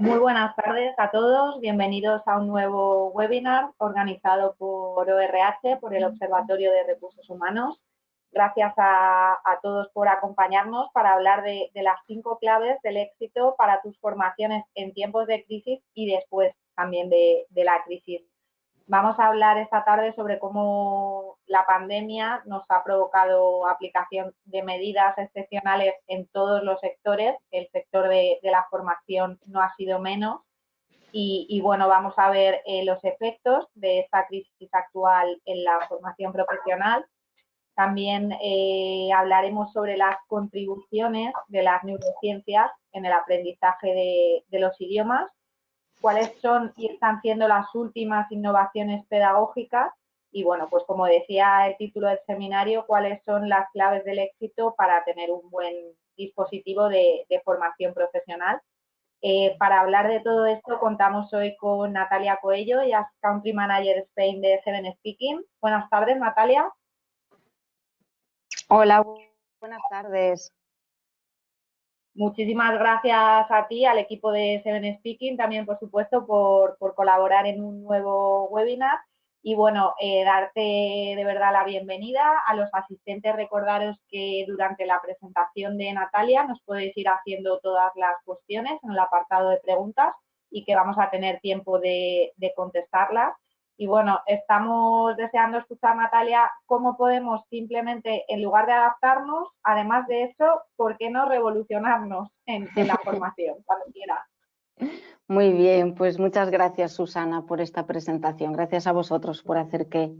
Muy buenas tardes a todos, bienvenidos a un nuevo webinar organizado por ORH, por el Observatorio de Recursos Humanos. Gracias a todos por acompañarnos para hablar de las 5 claves del éxito para tus formaciones en tiempos de crisis y después también de la crisis. Vamos a hablar esta tarde sobre cómo la pandemia nos ha provocado aplicación de medidas excepcionales en todos los sectores. El sector de la formación no ha sido menos. Y bueno, vamos a ver los efectos de esta crisis actual en la formación profesional. También hablaremos sobre las contribuciones de las neurociencias en el aprendizaje de los idiomas, cuáles son y están siendo las últimas innovaciones pedagógicas y, bueno, pues como decía el título del seminario, cuáles son las claves del éxito para tener un buen dispositivo de formación profesional. Para hablar de todo esto contamos hoy con Natalia Coello, ella es Country Manager Spain de Seven Speaking. Buenas tardes, Natalia. Hola, buenas tardes. Muchísimas gracias a ti, al equipo de Seven Speaking, también por supuesto por colaborar en un nuevo webinar y bueno, darte de verdad la bienvenida. A los asistentes recordaros que durante la presentación de Natalia nos podéis ir haciendo todas las cuestiones en el apartado de preguntas y que vamos a tener tiempo de contestarlas. Y bueno, estamos deseando escuchar, Natalia, cómo podemos simplemente, en lugar de adaptarnos, además de eso, ¿por qué no revolucionarnos en la formación? Cuando quieras. Muy bien, pues muchas gracias, Susana, por esta presentación. Gracias a vosotros por hacer que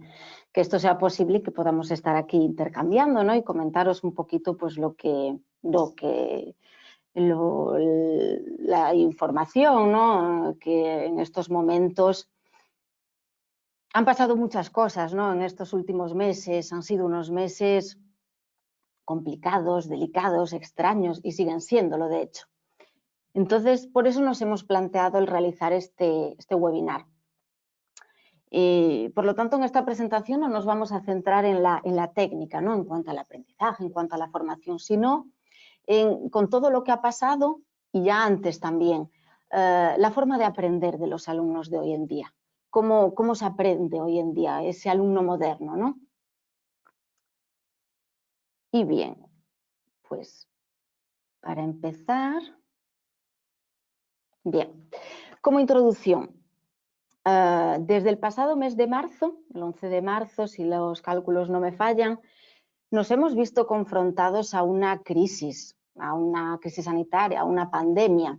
esto sea posible y que podamos estar aquí intercambiando, ¿no? Y comentaros un poquito pues la información, ¿no? Que en estos momentos han pasado muchas cosas, ¿no? En estos últimos meses han sido unos meses complicados, delicados, extraños y siguen siéndolo, de hecho. Entonces, por eso nos hemos planteado el realizar este webinar. Por lo tanto, en esta presentación no nos vamos a centrar en la técnica, ¿no? En cuanto al aprendizaje, en cuanto a la formación, sino con todo lo que ha pasado y ya antes también, la forma de aprender de los alumnos de hoy en día. ¿Cómo se aprende hoy en día ese alumno moderno, ¿no? Y bien, pues para empezar, bien, como introducción, desde el pasado mes de marzo, el 11 de marzo, si los cálculos no me fallan, nos hemos visto confrontados a una crisis sanitaria, a una pandemia.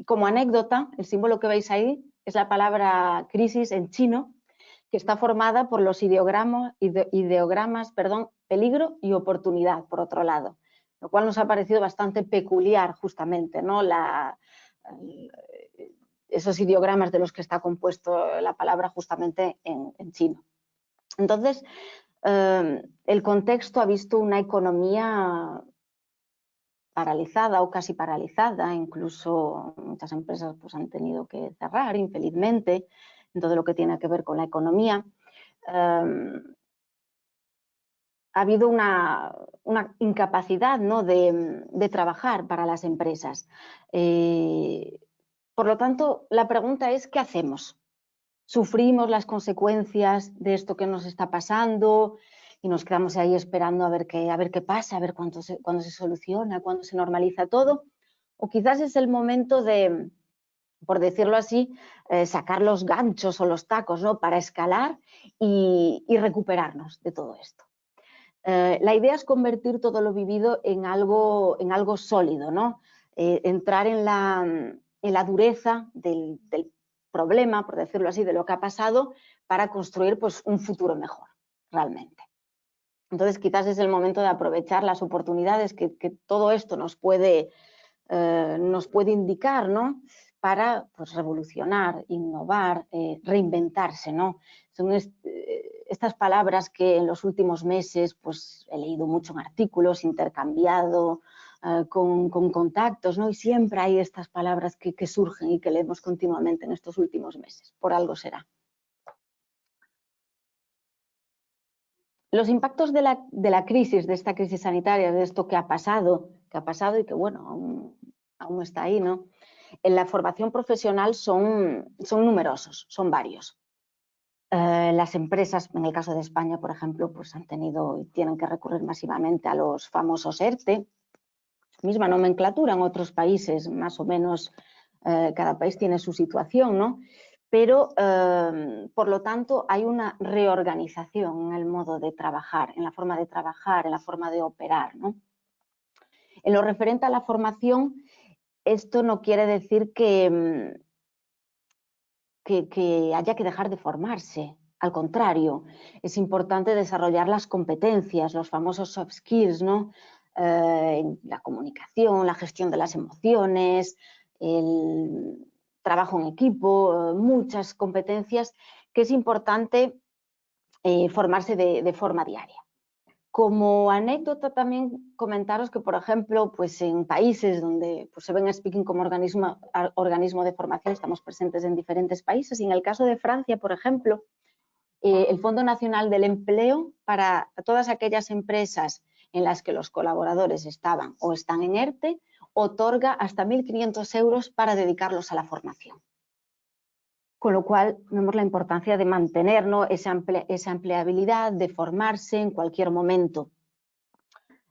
Como anécdota, el símbolo que veis ahí es la palabra crisis en chino, que está formada por los ideogramas, peligro y oportunidad, por otro lado, lo cual nos ha parecido bastante peculiar justamente, ¿no? Esos ideogramas de los que está compuesto la palabra justamente en chino. Entonces, el contexto ha visto una economía paralizada o casi paralizada, incluso muchas empresas pues, han tenido que cerrar, infelizmente, en todo lo que tiene que ver con la economía. Ha habido una incapacidad, ¿no? de trabajar para las empresas. Por lo tanto, la pregunta es, ¿qué hacemos? ¿Sufrimos las consecuencias de esto que nos está pasando y nos quedamos ahí esperando a ver qué pasa, a ver cuándo se soluciona, cuándo se normaliza todo? O quizás es el momento de, por decirlo así, sacar los ganchos o los tacos, ¿no? Para escalar y recuperarnos de todo esto. La idea es convertir todo lo vivido en algo sólido, ¿no? Entrar en la dureza del problema, por decirlo así, de lo que ha pasado, para construir pues, un futuro mejor, realmente. Entonces, quizás es el momento de aprovechar las oportunidades que todo esto nos puede indicar, ¿no? Para pues, revolucionar, innovar, reinventarse, ¿no? Son estas palabras que en los últimos meses pues, he leído mucho en artículos, intercambiado con contactos, ¿no? Y siempre hay estas palabras que surgen y que leemos continuamente en estos últimos meses. Por algo será. Los impactos de la crisis, de esta crisis sanitaria, de esto que ha pasado y que, bueno, aún está ahí, ¿no? En la formación profesional son numerosos, son varios. Las empresas, en el caso de España, por ejemplo, pues han tenido y tienen que recurrir masivamente a los famosos ERTE, misma nomenclatura en otros países, más o menos, cada país tiene su situación, ¿no? Pero, por lo tanto, hay una reorganización en el modo de trabajar, en la forma de trabajar, en la forma de operar, ¿no? En lo referente a la formación, esto no quiere decir que haya que dejar de formarse. Al contrario, es importante desarrollar las competencias, los famosos soft skills, ¿no? La comunicación, la gestión de las emociones, el trabajo en equipo, muchas competencias que es importante formarse de forma diaria. Como anécdota también comentaros que, por ejemplo, pues en países donde pues, se ven Speaking como organismo de formación, estamos presentes en diferentes países, y en el caso de Francia, por ejemplo, el Fondo Nacional del Empleo, para todas aquellas empresas en las que los colaboradores estaban o están en ERTE, otorga hasta 1.500 euros para dedicarlos a la formación. Con lo cual vemos la importancia de mantener, ¿no? esa empleabilidad, de formarse en cualquier momento.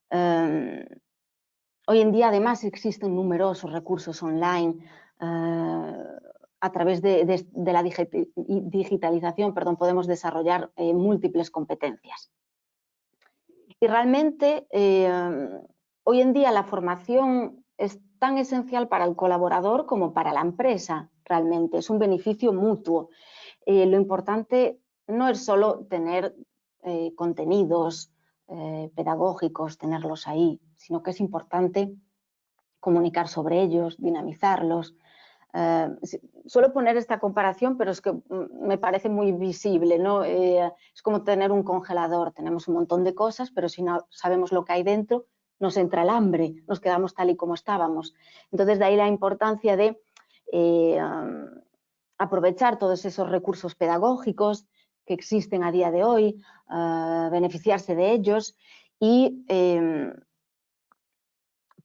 Hoy en día, además, existen numerosos recursos online a través de la digitalización, perdón, podemos desarrollar múltiples competencias. Y realmente, hoy en día la formación es tan esencial para el colaborador como para la empresa, realmente. Es un beneficio mutuo. Lo importante no es solo tener contenidos pedagógicos, tenerlos ahí, sino que es importante comunicar sobre ellos, dinamizarlos. Suelo poner esta comparación, pero es que me parece muy visible, ¿no? Es como tener un congelador, tenemos un montón de cosas, pero si no sabemos lo que hay dentro, nos entra el hambre, nos quedamos tal y como estábamos. Entonces, de ahí la importancia de aprovechar todos esos recursos pedagógicos que existen a día de hoy, beneficiarse de ellos y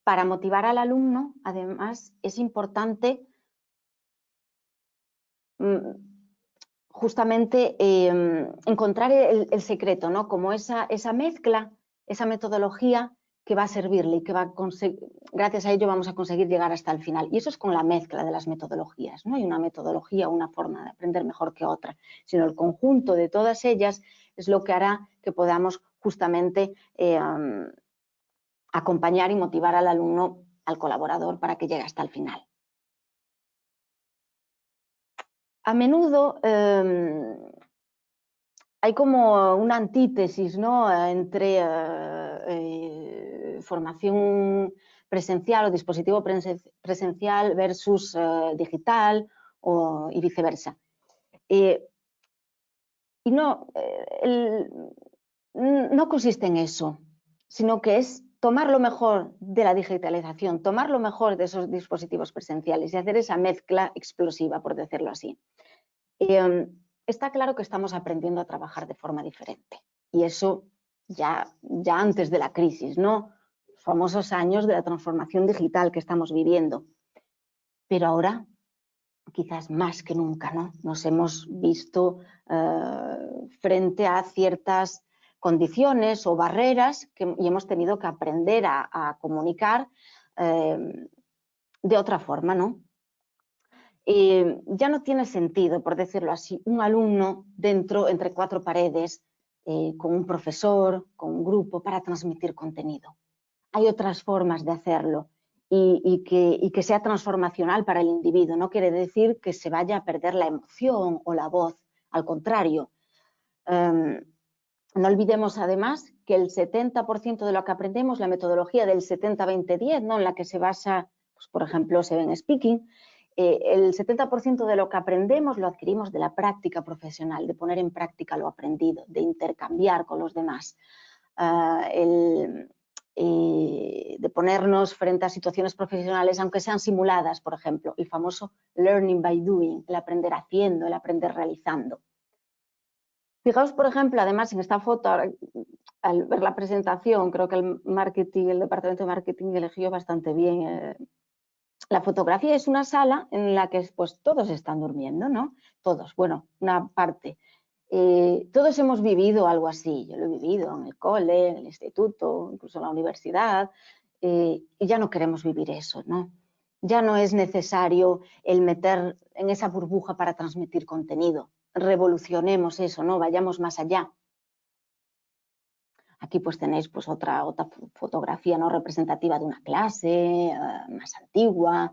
para motivar al alumno, además, es importante justamente encontrar el secreto, ¿no? Como esa mezcla, esa metodología que va a servirle y que va a gracias a ello vamos a conseguir llegar hasta el final. Y eso es con la mezcla de las metodologías. No hay una metodología o una forma de aprender mejor que otra, sino el conjunto de todas ellas es lo que hará que podamos justamente acompañar y motivar al alumno, al colaborador, para que llegue hasta el final. A menudo hay como una antítesis, ¿no? Entre formación presencial o dispositivo presencial versus digital y viceversa. Y no consiste en eso, sino que es tomar lo mejor de la digitalización, tomar lo mejor de esos dispositivos presenciales y hacer esa mezcla explosiva, por decirlo así. Está claro que estamos aprendiendo a trabajar de forma diferente y eso ya antes de la crisis, ¿no? Los famosos años de la transformación digital que estamos viviendo. Pero ahora, quizás más que nunca, ¿no? Nos hemos visto frente a ciertas condiciones o barreras y hemos tenido que aprender a comunicar de otra forma, ¿no? Ya no tiene sentido, por decirlo así, un alumno dentro, entre cuatro paredes, con un profesor, con un grupo, para transmitir contenido. Hay otras formas de hacerlo y que sea transformacional para el individuo. No quiere decir que se vaya a perder la emoción o la voz, al contrario. No olvidemos además que el 70% de lo que aprendemos, la metodología del 70-20-10, ¿no? En la que se basa, pues, por ejemplo, Seven Speaking, el 70% de lo que aprendemos lo adquirimos de la práctica profesional, de poner en práctica lo aprendido, de intercambiar con los demás, de ponernos frente a situaciones profesionales, aunque sean simuladas, por ejemplo, el famoso learning by doing, el aprender haciendo, el aprender realizando. Fijaos, por ejemplo, además en esta foto, al ver la presentación, creo que el departamento de marketing eligió bastante bien La fotografía es una sala en la que pues, todos están durmiendo, ¿no? Todos, bueno, una parte. Todos hemos vivido algo así. Yo lo he vivido en el cole, en el instituto, incluso en la universidad, y ya no queremos vivir eso, ¿no? Ya no es necesario el meter en esa burbuja para transmitir contenido. Revolucionemos eso, ¿no? Vayamos más allá. Aquí pues tenéis pues otra fotografía no representativa de una clase más antigua,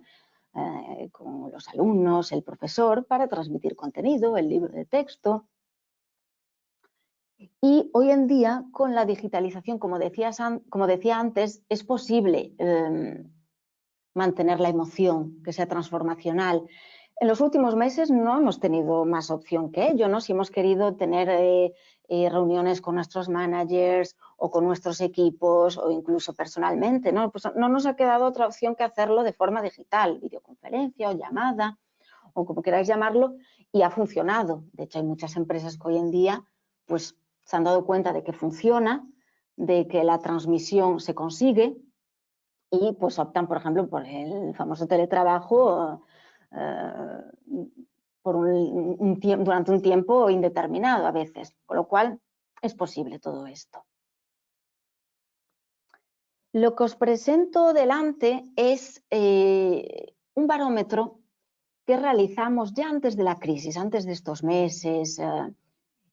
con los alumnos, el profesor, para transmitir contenido, el libro de texto. Y hoy en día, con la digitalización, como decía antes, es posible mantener la emoción, que sea transformacional. En los últimos meses no hemos tenido más opción que ello, ¿no? Si hemos querido tener reuniones con nuestros managers o con nuestros equipos o incluso personalmente, ¿no? Pues no nos ha quedado otra opción que hacerlo de forma digital, videoconferencia o llamada o como queráis llamarlo, y ha funcionado. De hecho, hay muchas empresas que hoy en día pues, se han dado cuenta de que funciona, de que la transmisión se consigue y pues optan, por ejemplo, por el famoso teletrabajo durante un tiempo indeterminado a veces, con lo cual es posible todo esto. Lo que os presento delante es un barómetro que realizamos ya antes de la crisis, antes de estos meses.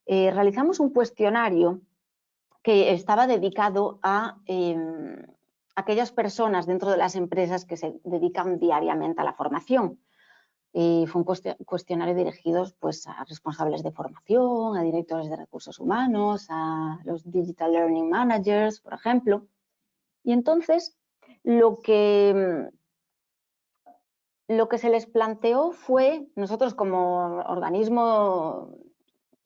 Realizamos un cuestionario que estaba dedicado a aquellas personas dentro de las empresas que se dedican diariamente a la formación. Fue un cuestionario dirigido pues, a responsables de formación, a directores de recursos humanos, a los Digital Learning Managers, por ejemplo. Y entonces lo que se les planteó fue, nosotros como organismo,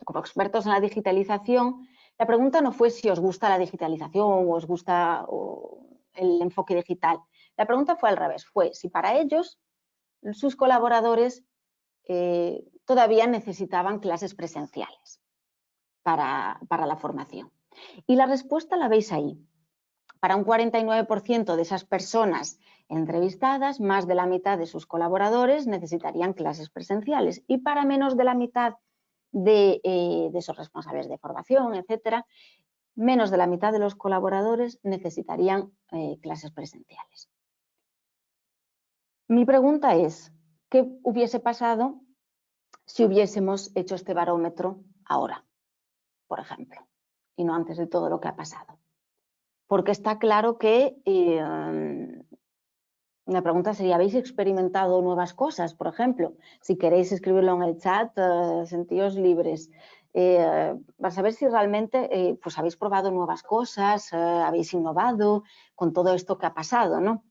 como expertos en la digitalización, la pregunta no fue si os gusta la digitalización o os gusta el enfoque digital. La pregunta fue al revés, fue si para ellos, sus colaboradores, todavía necesitaban clases presenciales para la formación. Y la respuesta la veis ahí. Para un 49% de esas personas entrevistadas, más de la mitad de sus colaboradores necesitarían clases presenciales y para menos de la mitad de esos responsables de formación, etcétera, menos de la mitad de los colaboradores necesitarían clases presenciales. Mi pregunta es, ¿qué hubiese pasado si hubiésemos hecho este barómetro ahora, por ejemplo, y no antes de todo lo que ha pasado? Porque está claro que la pregunta sería, ¿habéis experimentado nuevas cosas? Por ejemplo, si queréis escribirlo en el chat, sentíos libres. Para saber si realmente pues habéis probado nuevas cosas, habéis innovado con todo esto que ha pasado, ¿no?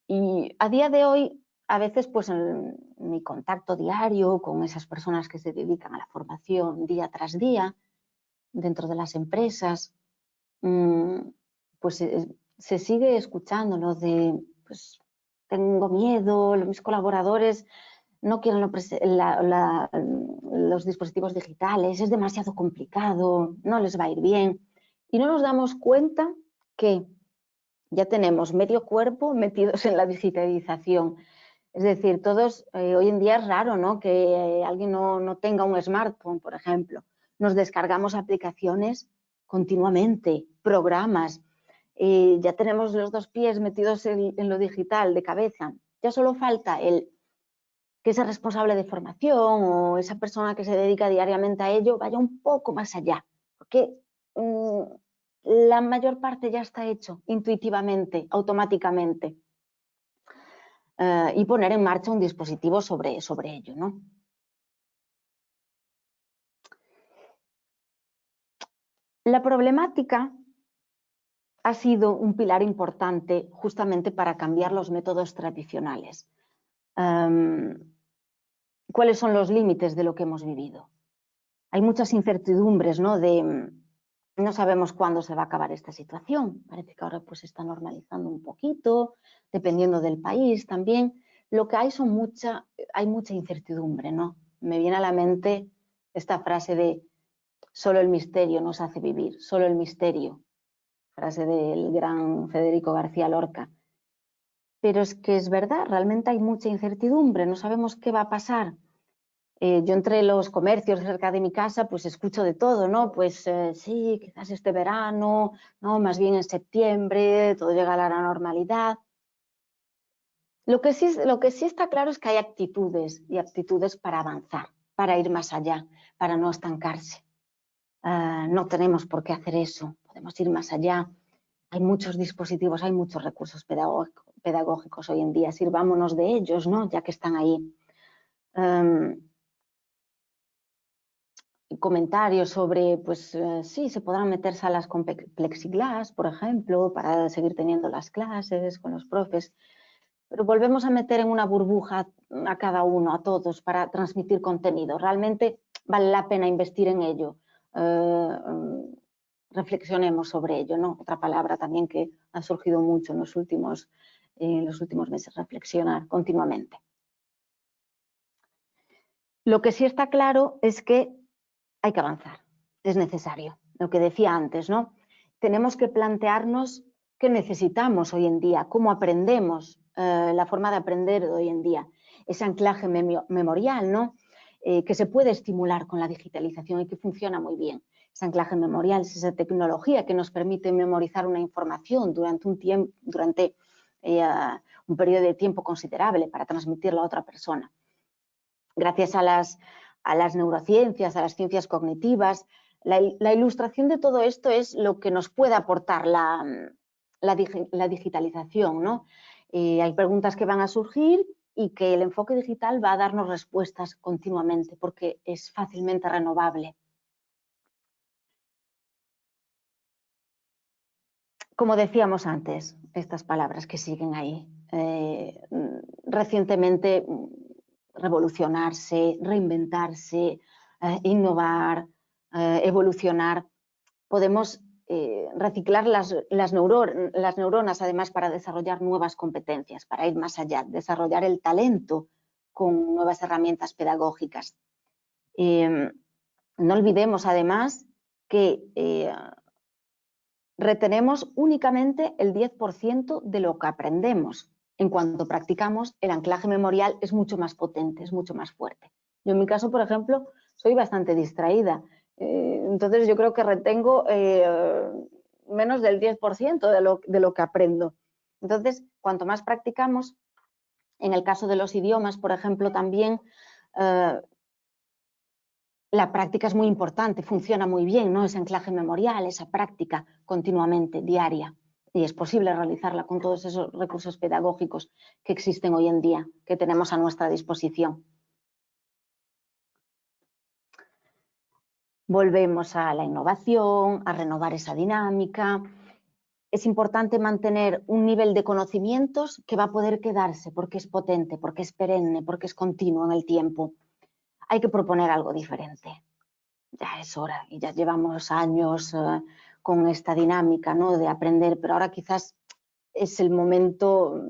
Y a día de hoy, a veces pues en mi contacto diario con esas personas que se dedican a la formación día tras día, dentro de las empresas, pues se sigue escuchando, ¿no? De, pues, tengo miedo, mis colaboradores no quieren los dispositivos digitales, es demasiado complicado, no les va a ir bien. Y no nos damos cuenta que ya tenemos medio cuerpo metidos en la digitalización. Es decir, todos, hoy en día es raro, ¿no? Que alguien no tenga un smartphone, por ejemplo. Nos descargamos aplicaciones continuamente, programas. Ya tenemos los dos pies metidos en lo digital de cabeza. Ya solo falta que ese responsable de formación o esa persona que se dedica diariamente a ello vaya un poco más allá. Porque la mayor parte ya está hecho intuitivamente, automáticamente. Y poner en marcha un dispositivo sobre ello, ¿no? La problemática ha sido un pilar importante justamente para cambiar los métodos tradicionales. ¿Cuáles son los límites de lo que hemos vivido? Hay muchas incertidumbres, ¿no? No sabemos cuándo se va a acabar esta situación. Parece que ahora pues se está normalizando un poquito, dependiendo del país también. Lo que hay hay mucha incertidumbre, ¿no? Me viene a la mente esta frase de solo el misterio nos hace vivir, solo el misterio, frase del gran Federico García Lorca. pero es que es verdad, realmente hay mucha incertidumbre, no sabemos qué va a pasar. Yo entre los comercios cerca de mi casa pues escucho de todo, ¿no? Pues sí, quizás este verano, ¿no? Más bien en septiembre, todo llega a la normalidad. Lo que sí está claro es que hay actitudes y aptitudes para avanzar, para ir más allá, para no estancarse. No tenemos por qué hacer eso, podemos ir más allá. Hay muchos dispositivos, hay muchos recursos pedagógicos hoy en día, sirvámonos de ellos, ¿no? Ya que están ahí. Comentarios sobre, pues sí, se podrán meter salas con plexiglas, por ejemplo, para seguir teniendo las clases con los profes, pero volvemos a meter en una burbuja a cada uno, a todos, para transmitir contenido. Realmente vale la pena investir en ello. Reflexionemos sobre ello, ¿no? Otra palabra también que ha surgido mucho en los últimos meses, reflexionar continuamente. Lo que sí está claro es que hay que avanzar, es necesario. Lo que decía antes, ¿no? Tenemos que plantearnos qué necesitamos hoy en día, cómo aprendemos, la forma de aprender de hoy en día, ese anclaje memorial, ¿no? Que se puede estimular con la digitalización y que funciona muy bien. Ese anclaje memorial es esa tecnología que nos permite memorizar una información durante un periodo de tiempo considerable para transmitirla a otra persona. Gracias a las neurociencias, a las ciencias cognitivas, la ilustración de todo esto es lo que nos puede aportar la digitalización, ¿no? Hay preguntas que van a surgir y que el enfoque digital va a darnos respuestas continuamente porque es fácilmente renovable. Como decíamos antes, estas palabras que siguen ahí, recientemente revolucionarse, reinventarse, innovar, evolucionar. Podemos reciclar las neuronas además para desarrollar nuevas competencias, para ir más allá, desarrollar el talento con nuevas herramientas pedagógicas. No olvidemos además que retenemos únicamente el 10% de lo que aprendemos. En cuanto practicamos, el anclaje memorial es mucho más potente, es mucho más fuerte. Yo en mi caso, por ejemplo, soy bastante distraída. Entonces yo creo que retengo menos del 10% de lo que aprendo. Entonces, cuanto más practicamos, en el caso de los idiomas, por ejemplo, también la práctica es muy importante, funciona muy bien, ¿no? Ese anclaje memorial, esa práctica continuamente, diaria. Y es posible realizarla con todos esos recursos pedagógicos que existen hoy en día, que tenemos a nuestra disposición. Volvemos a la innovación, a renovar esa dinámica. Es importante mantener un nivel de conocimientos que va a poder quedarse porque es potente, porque es perenne, porque es continuo en el tiempo. Hay que proponer algo diferente. Ya es hora y ya llevamos años con esta dinámica, ¿no? De aprender, pero ahora quizás es el momento,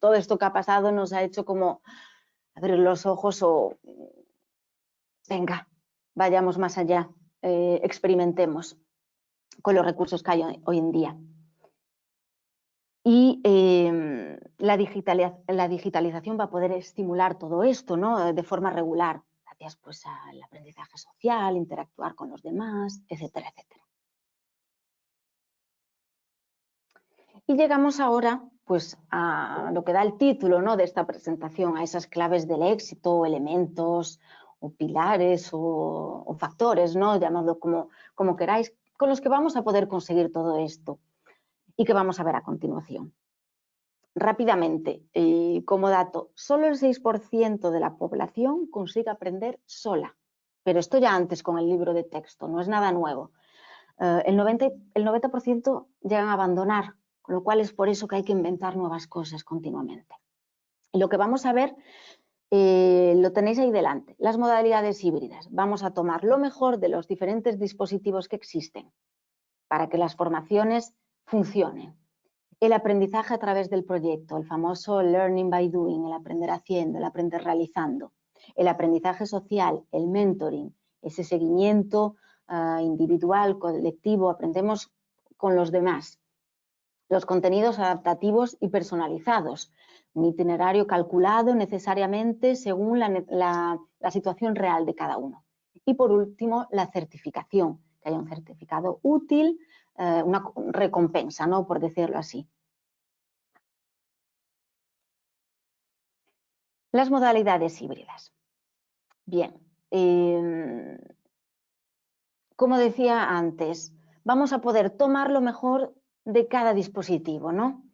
todo esto que ha pasado nos ha hecho como abrir los ojos o venga, vayamos más allá, experimentemos con los recursos que hay hoy en día. Y la digitalización va a poder estimular todo esto, ¿no? De forma regular, gracias pues al aprendizaje social, interactuar con los demás, etcétera, etcétera. Y llegamos ahora pues a lo que da el título, ¿no? De esta presentación, a esas claves del éxito, elementos o pilares o factores, ¿no? Llamadlo como queráis, con los que vamos a poder conseguir todo esto y que vamos a ver a continuación. Rápidamente, como dato, solo el 6% de la población consigue aprender sola, pero esto ya antes con el libro de texto, no es nada nuevo. El 90% llegan a abandonar, con lo cual es por eso que hay que inventar nuevas cosas continuamente. Y lo que vamos a ver, lo tenéis ahí delante, las modalidades híbridas. Vamos a tomar lo mejor de los diferentes dispositivos que existen para que las formaciones funcionen. El aprendizaje a través del proyecto, el famoso learning by doing, el aprender haciendo, el aprender realizando. El aprendizaje social, el mentoring, ese seguimiento individual, colectivo, aprendemos con los demás. Los contenidos adaptativos y personalizados, un itinerario calculado necesariamente según la situación real de cada uno. Y por último, la certificación, que haya un certificado útil, una recompensa, ¿no?, por decirlo así. Las modalidades híbridas. Bien, como decía antes, vamos a poder tomar lo mejor de cada dispositivo, ¿no?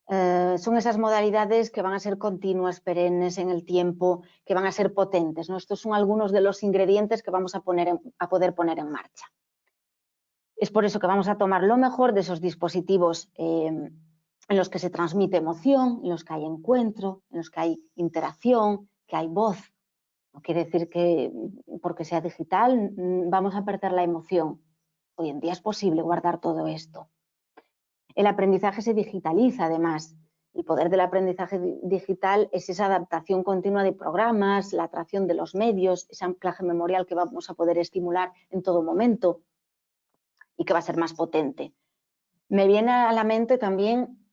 Son esas modalidades que van a ser continuas, perennes en el tiempo, que van a ser potentes, ¿no? Estos son algunos de los ingredientes que vamos a poder poner en marcha. Es por eso que vamos a tomar lo mejor de esos dispositivos en los que se transmite emoción, en los que hay encuentro, en los que hay interacción, que hay voz. No quiere decir que porque sea digital vamos a perder la emoción. Hoy en día es posible guardar todo esto. El aprendizaje se digitaliza, además. El poder del aprendizaje digital es esa adaptación continua de programas, la atracción de los medios, ese anclaje memorial que vamos a poder estimular en todo momento y que va a ser más potente. Me viene a la mente también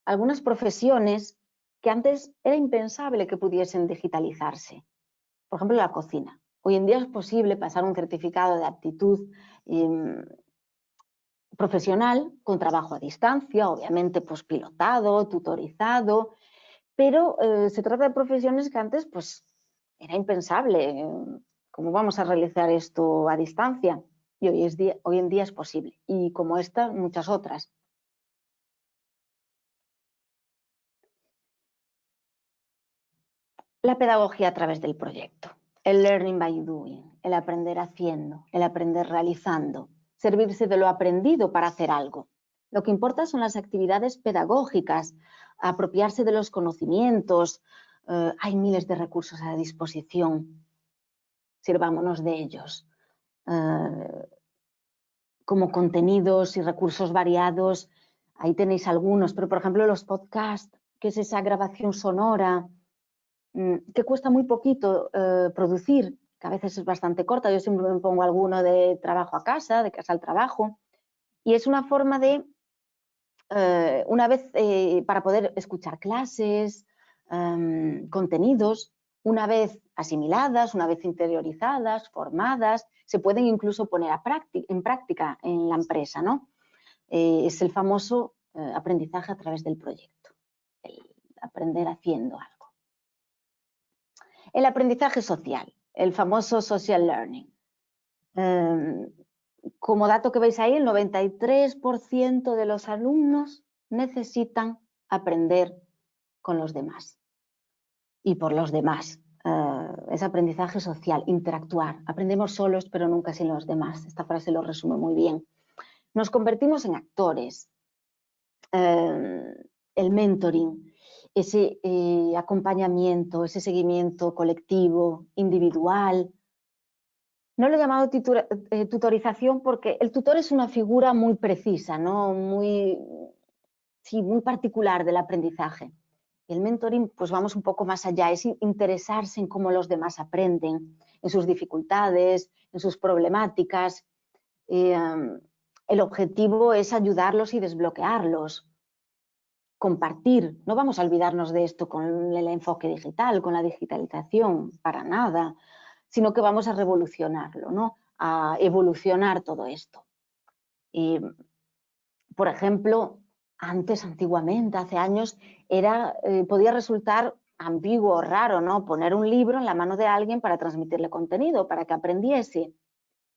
algunas profesiones que antes era impensable que pudiesen digitalizarse. Por ejemplo, la cocina. Hoy en día es posible pasar un certificado de aptitud profesional con trabajo a distancia, obviamente pues pilotado, tutorizado, pero se trata de profesiones que antes pues era impensable. ¿Cómo vamos a realizar esto a distancia? Y hoy en día es posible. Y como esta, muchas otras. La pedagogía a través del proyecto. El learning by doing, el aprender haciendo, el aprender realizando. Servirse de lo aprendido para hacer algo. Lo que importa son las actividades pedagógicas, apropiarse de los conocimientos. Hay miles de recursos a disposición. Sirvámonos de ellos. Como contenidos y recursos variados, ahí tenéis algunos, pero por ejemplo los podcasts, que es esa grabación sonora, que cuesta muy poquito producir, que a veces es bastante corta. Yo siempre me pongo alguno de trabajo a casa, de casa al trabajo, y es una forma de, una vez para poder escuchar clases, contenidos, una vez asimiladas, una vez interiorizadas, formadas, se pueden incluso poner en práctica en la empresa, ¿no? Es el famoso aprendizaje a través del proyecto, el aprender haciendo algo. El aprendizaje social, el famoso social learning. Como dato que veis ahí, el 93% de los alumnos necesitan aprender con los demás y por los demás. Es aprendizaje social, interactuar. Aprendemos solos, pero nunca sin los demás. Esta frase lo resume muy bien. Nos convertimos en actores. El mentoring, ese acompañamiento, ese seguimiento colectivo, individual. No lo he llamado tutorización porque el tutor es una figura muy precisa, ¿no? muy particular del aprendizaje. El mentoring, pues vamos un poco más allá, es interesarse en cómo los demás aprenden, en sus dificultades, en sus problemáticas. El objetivo es ayudarlos y desbloquearlos. Compartir, no vamos a olvidarnos de esto con el enfoque digital, con la digitalización, para nada, sino que vamos a revolucionarlo, ¿no? A evolucionar todo esto. Y, por ejemplo, antiguamente, hace años, podía resultar ambiguo o raro, ¿no? Poner un libro en la mano de alguien para transmitirle contenido, para que aprendiese.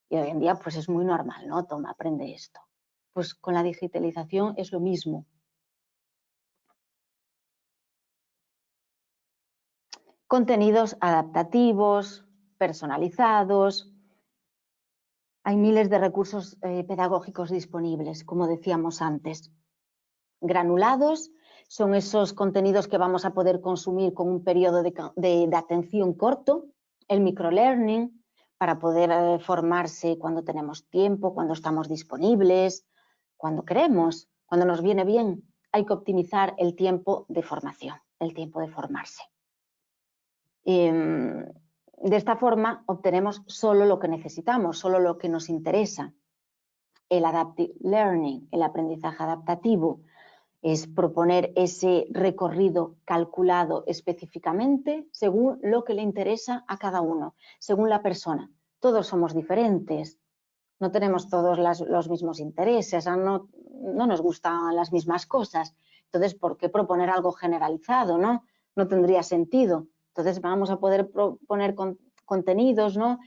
Y hoy en día pues es muy normal, ¿no? Toma, aprende esto. Pues con la digitalización es lo mismo. Contenidos adaptativos, personalizados. Hay miles de recursos pedagógicos disponibles, como decíamos antes. Granulados son esos contenidos que vamos a poder consumir con un periodo de atención corto. El microlearning, para poder formarse cuando tenemos tiempo, cuando estamos disponibles, cuando queremos, cuando nos viene bien. Hay que optimizar el tiempo de formación, el tiempo de formarse. De esta forma obtenemos solo lo que necesitamos, solo lo que nos interesa. El adaptive learning, el aprendizaje adaptativo, Es proponer ese recorrido calculado específicamente según lo que le interesa a cada uno, según la persona. Todos somos diferentes, no tenemos todos los mismos intereses, no nos gustan las mismas cosas. Entonces, ¿por qué proponer algo generalizado? No tendría sentido. Entonces, vamos a poder proponer contenidos, ¿no?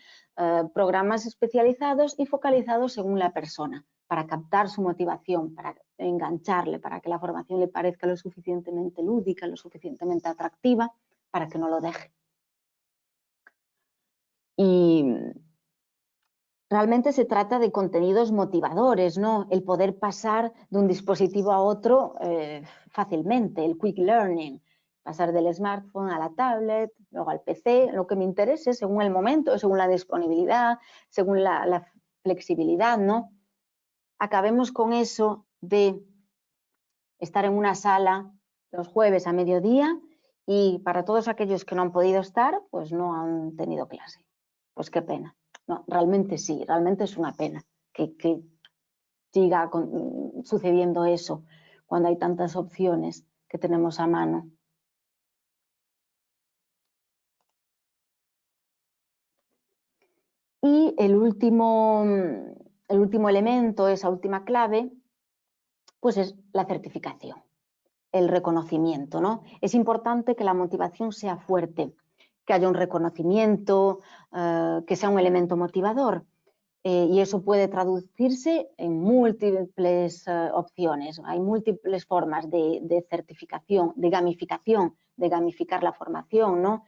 Programas especializados y focalizados según la persona, para captar su motivación, para engancharle, para que la formación le parezca lo suficientemente lúdica, lo suficientemente atractiva, para que no lo deje. Y realmente se trata de contenidos motivadores, ¿no? El poder pasar de un dispositivo a otro fácilmente, el quick learning, pasar del smartphone a la tablet, luego al PC, lo que me interese según el momento, según la disponibilidad, según la flexibilidad, ¿no? Acabemos con eso de estar en una sala los jueves a mediodía y para todos aquellos que no han podido estar, pues no han tenido clase. Pues qué pena. No, realmente sí, realmente es una pena que siga sucediendo eso cuando hay tantas opciones que tenemos a mano. Y el último elemento, esa última clave, pues es la certificación, el reconocimiento, ¿no? Es importante que la motivación sea fuerte, que haya un reconocimiento, que sea un elemento motivador. Y eso puede traducirse en múltiples opciones. Hay múltiples formas de certificación, de gamificar la formación, ¿no?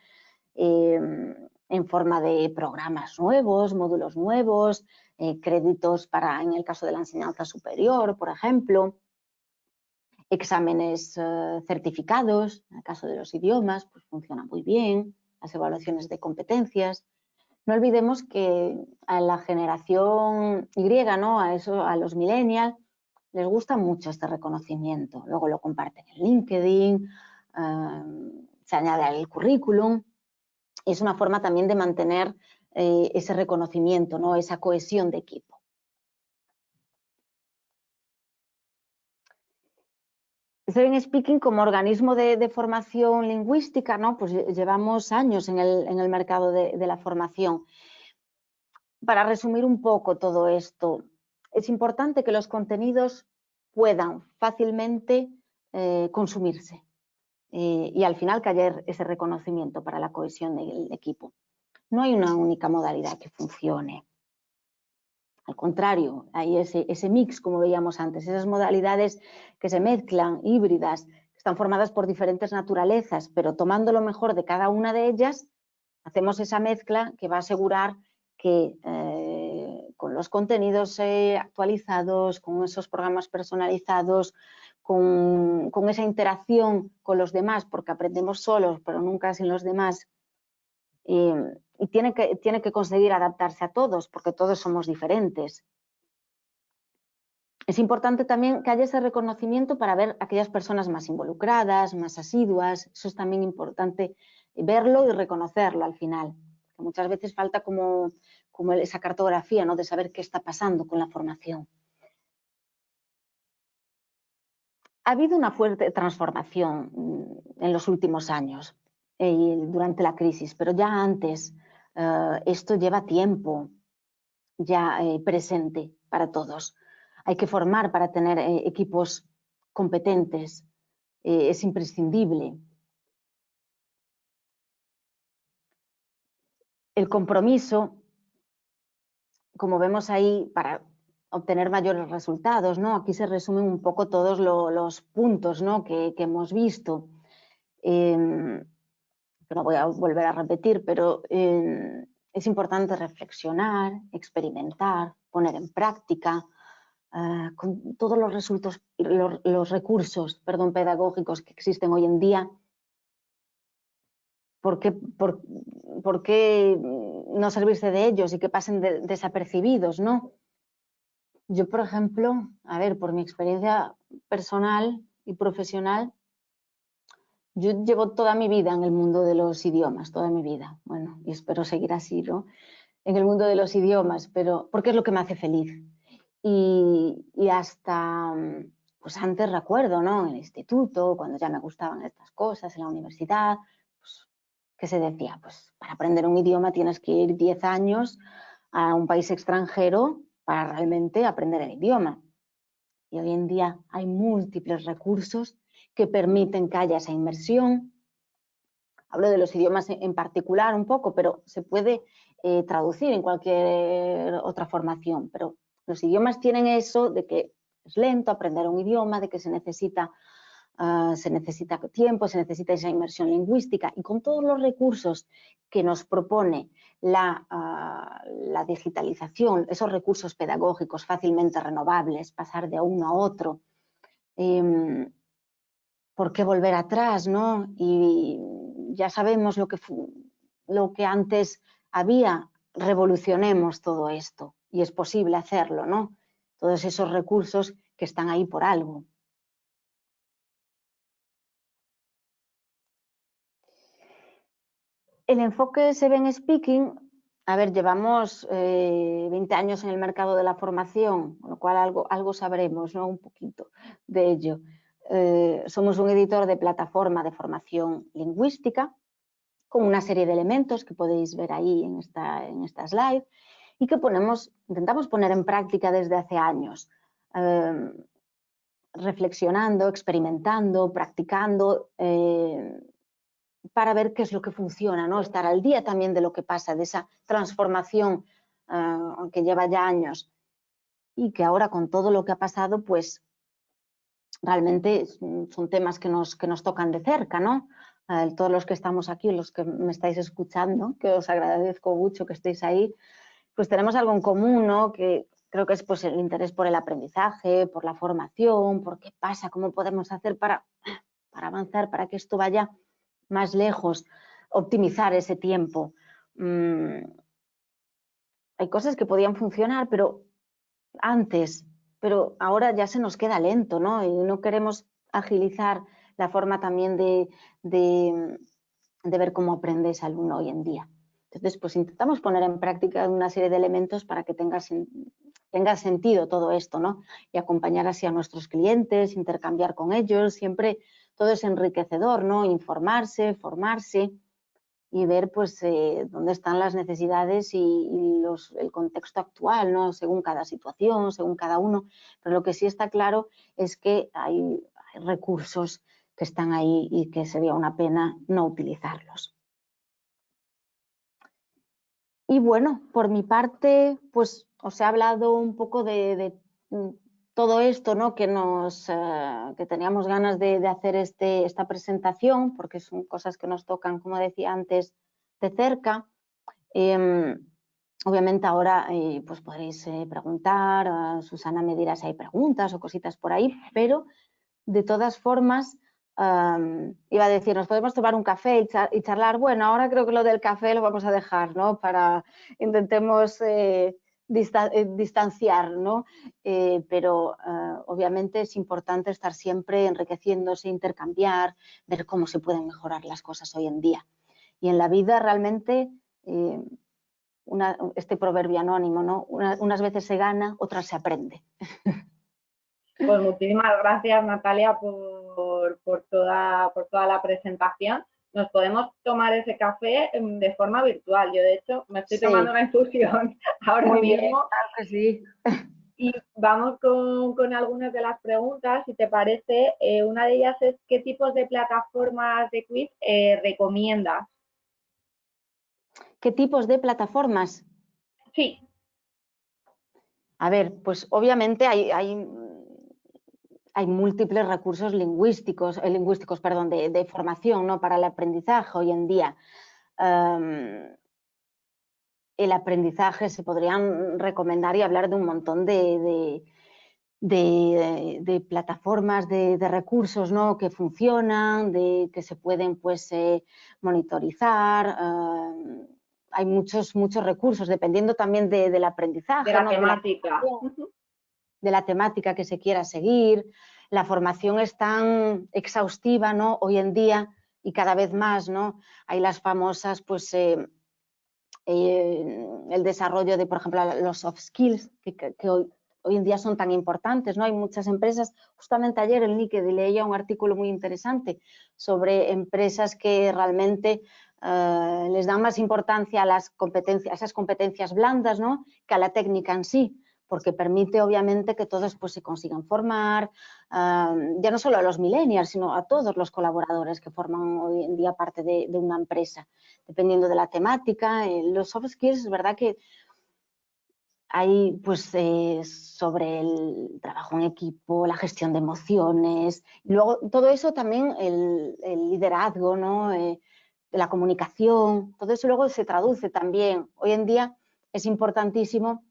En forma de programas nuevos, módulos nuevos, créditos en el caso de la enseñanza superior, por ejemplo, exámenes certificados, en el caso de los idiomas, pues funciona muy bien, las evaluaciones de competencias. No olvidemos que a la generación Y, ¿no? A los millennials, les gusta mucho este reconocimiento. Luego lo comparten en LinkedIn, se añade al currículum. Es una forma también de mantener ese reconocimiento, ¿no? Esa cohesión de equipo. Seven Speaking, como organismo de formación lingüística, ¿no? Pues llevamos años en el mercado de la formación. Para resumir un poco todo esto, es importante que los contenidos puedan fácilmente consumirse y al final que haya ese reconocimiento para la cohesión del equipo. No hay una única modalidad que funcione. Al contrario, hay ese mix, como veíamos antes, esas modalidades que se mezclan, híbridas, que están formadas por diferentes naturalezas, pero tomando lo mejor de cada una de ellas, hacemos esa mezcla que va a asegurar que con los contenidos actualizados, con esos programas personalizados, con esa interacción con los demás, porque aprendemos solos, pero nunca sin los demás, y tiene que conseguir adaptarse a todos, porque todos somos diferentes. Es importante también que haya ese reconocimiento para ver aquellas personas más involucradas, más asiduas. Eso es también importante verlo y reconocerlo al final. Que muchas veces falta como esa cartografía, ¿no? De saber qué está pasando con la formación. Ha habido una fuerte transformación en los últimos años, durante la crisis, pero ya antes esto lleva tiempo ya presente para todos. Hay que formar para tener equipos competentes, es imprescindible. El compromiso, como vemos ahí, para obtener mayores resultados, ¿no? Aquí se resumen un poco todos los puntos, ¿no? que hemos visto. No voy a volver a repetir, pero es importante reflexionar, experimentar, poner en práctica, con todos los recursos pedagógicos que existen hoy en día. ¿Por qué no servirse de ellos y que pasen desapercibidos, ¿no? Yo, por ejemplo, por mi experiencia personal y profesional, yo llevo toda mi vida en el mundo de los idiomas, toda mi vida. Bueno, y espero seguir así, ¿no? En el mundo de los idiomas, pero porque es lo que me hace feliz. Y hasta pues antes recuerdo, ¿no? En el instituto, cuando ya me gustaban estas cosas, en la universidad, pues, ¿qué se decía? Pues para aprender un idioma tienes que ir 10 años a un país extranjero para realmente aprender el idioma. Y hoy en día hay múltiples recursos que permiten que haya esa inmersión. Hablo de los idiomas en particular un poco, pero se puede traducir en cualquier otra formación. Pero los idiomas tienen eso de que es lento aprender un idioma, de que se necesita tiempo, se necesita esa inmersión lingüística, y con todos los recursos que nos propone la digitalización, esos recursos pedagógicos fácilmente renovables, pasar de uno a otro, ¿por qué volver atrás, no? Y ya sabemos lo que antes había, revolucionemos todo esto, y es posible hacerlo, ¿no? Todos esos recursos que están ahí por algo. El enfoque Seven Speaking, a ver, llevamos 20 años en el mercado de la formación, con lo cual algo sabremos, ¿no? Un poquito de ello. Somos un editor de plataforma de formación lingüística, con una serie de elementos que podéis ver ahí en esta slide, y que intentamos poner en práctica desde hace años, reflexionando, experimentando, practicando, para ver qué es lo que funciona, ¿no? Estar al día también de lo que pasa, de esa transformación que lleva ya años, y que ahora con todo lo que ha pasado, pues realmente son temas que nos tocan de cerca, ¿no? Todos los que estamos aquí, los que me estáis escuchando, que os agradezco mucho que estéis ahí, pues tenemos algo en común, ¿no? Que creo que es pues el interés por el aprendizaje, por la formación, por qué pasa, cómo podemos hacer para avanzar, para que esto vaya más lejos, optimizar ese tiempo. Hay cosas que podían funcionar, pero antes, pero ahora ya se nos queda lento, ¿no? Y no queremos agilizar la forma también de ver cómo aprende ese alumno hoy en día. Entonces, pues intentamos poner en práctica una serie de elementos para que tenga sentido todo esto, ¿no? Y acompañar así a nuestros clientes, intercambiar con ellos, siempre todo es enriquecedor, ¿no? Informarse, formarse y ver pues dónde están las necesidades y el contexto actual, ¿no? Según cada situación, según cada uno. Pero lo que sí está claro es que hay recursos que están ahí y que sería una pena no utilizarlos. Y bueno, por mi parte, pues os he hablado un poco de todo esto, ¿no? Que teníamos ganas de hacer esta presentación, porque son cosas que nos tocan, como decía antes, de cerca. Obviamente ahora pues podréis preguntar, Susana me dirá si hay preguntas o cositas por ahí, pero de todas formas iba a decir, nos podemos tomar un café y charlar. Bueno, ahora creo que lo del café lo vamos a dejar, ¿no? Intentemos distanciar, ¿no? Pero obviamente es importante estar siempre enriqueciéndose, intercambiar, ver cómo se pueden mejorar las cosas hoy en día. Y en la vida realmente, este proverbio anónimo, ¿no? Unas veces se gana, otras se aprende. Pues muchísimas gracias, Natalia, por toda la presentación. Nos podemos tomar ese café de forma virtual. Yo, de hecho, me estoy tomando una infusión ahora Muy mismo. Bien, claro que sí. Y vamos con algunas de las preguntas, si te parece. Una de ellas es, ¿qué tipos de plataformas de quiz recomiendas? ¿Qué tipos de plataformas? Sí. A ver, pues obviamente hay múltiples recursos lingüísticos, de formación, ¿no? Para el aprendizaje hoy en día. El aprendizaje se podrían recomendar y hablar de un montón de plataformas, de recursos, ¿no? Que funcionan, que se pueden pues monitorizar. Hay muchos recursos, dependiendo también del aprendizaje, De la ¿no? temática. De la temática que se quiera seguir. La formación es tan exhaustiva, ¿no? Hoy en día, y cada vez más, ¿no? Hay las famosas, pues, el desarrollo de, por ejemplo, los soft skills, que hoy hoy en día son tan importantes, ¿no? Hay muchas empresas, justamente ayer el Nike leía un artículo muy interesante sobre empresas que realmente les dan más importancia a las competencias, a esas competencias blandas, ¿no?, que a la técnica en sí, porque permite obviamente que todos pues se consigan formar, ya no solo a los millennials, sino a todos los colaboradores que forman hoy en día parte de una empresa, dependiendo de la temática. Los soft skills es verdad que hay pues sobre el trabajo en equipo, la gestión de emociones, y luego todo eso también el liderazgo, ¿no?, la comunicación, todo eso luego se traduce también. Hoy en día es importantísimo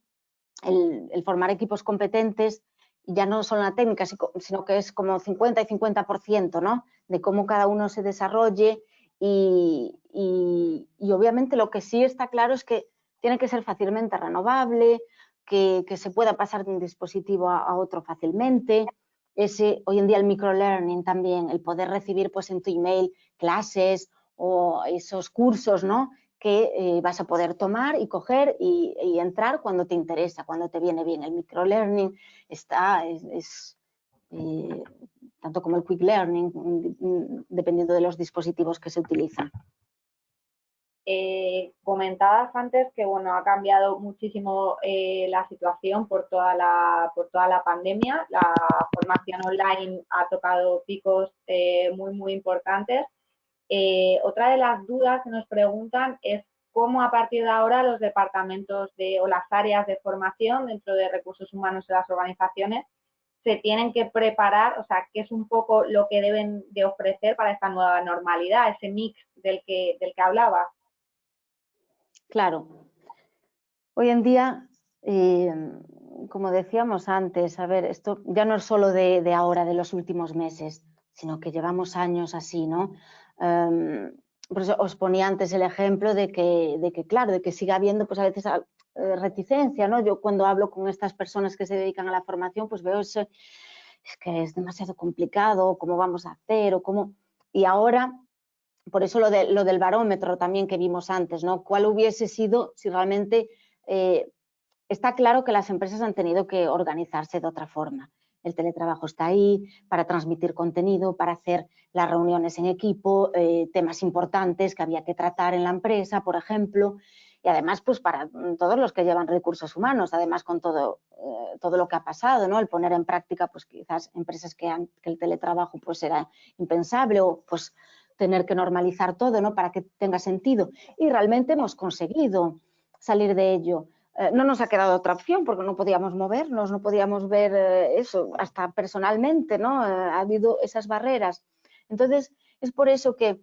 el formar equipos competentes, ya no solo en la técnica, sino que es como 50 y 50%, ¿no?, de cómo cada uno se desarrolle y obviamente lo que sí está claro es que tiene que ser fácilmente renovable, que se pueda pasar de un dispositivo a otro fácilmente. Hoy en día el microlearning también, el poder recibir pues en tu email clases o esos cursos, ¿no?, que vas a poder tomar y coger y entrar cuando te interesa, cuando te viene bien. El microlearning tanto como el quick learning, dependiendo de los dispositivos que se utilizan. Comentabas antes que bueno, ha cambiado muchísimo la situación por toda la pandemia. La formación online ha tocado picos muy importantes. Otra de las dudas que nos preguntan es cómo a partir de ahora los departamentos o las áreas de formación dentro de recursos humanos de las organizaciones se tienen que preparar, o sea, qué es un poco lo que deben de ofrecer para esta nueva normalidad, ese mix del que hablabas. Claro. Hoy en día, como decíamos antes, a ver, esto ya no es solo de ahora, de los últimos meses, sino que llevamos años así, ¿no? Por eso os ponía antes el ejemplo de que claro, de que siga habiendo pues a veces reticencia, ¿no? Yo cuando hablo con estas personas que se dedican a la formación, pues veo es que es demasiado complicado, cómo vamos a hacer o cómo... Y ahora, por eso lo del barómetro también que vimos antes, ¿no? ¿Cuál hubiese sido si realmente... está claro que las empresas han tenido que organizarse de otra forma. El teletrabajo está ahí para transmitir contenido, para hacer las reuniones en equipo, temas importantes que había que tratar en la empresa, por ejemplo, y además pues para todos los que llevan recursos humanos, además con todo lo que ha pasado, ¿no? El poner en práctica pues quizás empresas que el teletrabajo pues era impensable o pues tener que normalizar todo, ¿no?, para que tenga sentido. Y realmente hemos conseguido salir de ello. No nos ha quedado otra opción porque no podíamos movernos, no podíamos ver eso, hasta personalmente, ¿no? Ha habido esas barreras. Entonces, es por eso que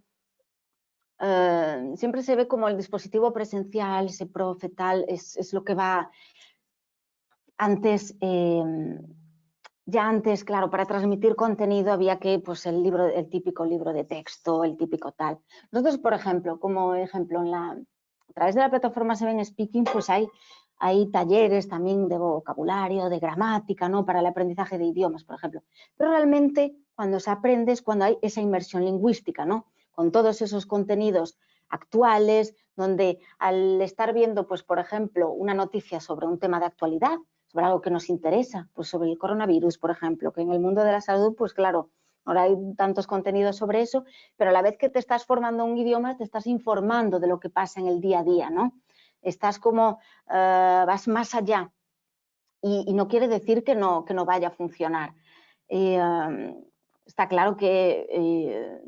siempre se ve como el dispositivo presencial, ese profe tal, es lo que va antes. Ya antes, claro, para transmitir contenido había que, pues, el típico libro de texto, el típico tal. Nosotros, por ejemplo, como ejemplo, a través de la plataforma Seven Speaking, pues hay talleres también de vocabulario, de gramática, ¿no?, para el aprendizaje de idiomas, por ejemplo. Pero realmente cuando se aprende es cuando hay esa inmersión lingüística, ¿no?, con todos esos contenidos actuales, donde al estar viendo, pues, por ejemplo, una noticia sobre un tema de actualidad, sobre algo que nos interesa, pues sobre el coronavirus, por ejemplo, que en el mundo de la salud, pues claro, ahora hay tantos contenidos sobre eso, pero a la vez que te estás formando un idioma, te estás informando de lo que pasa en el día a día, ¿no? Estás como, vas más allá y no quiere decir que no vaya a funcionar. Está claro que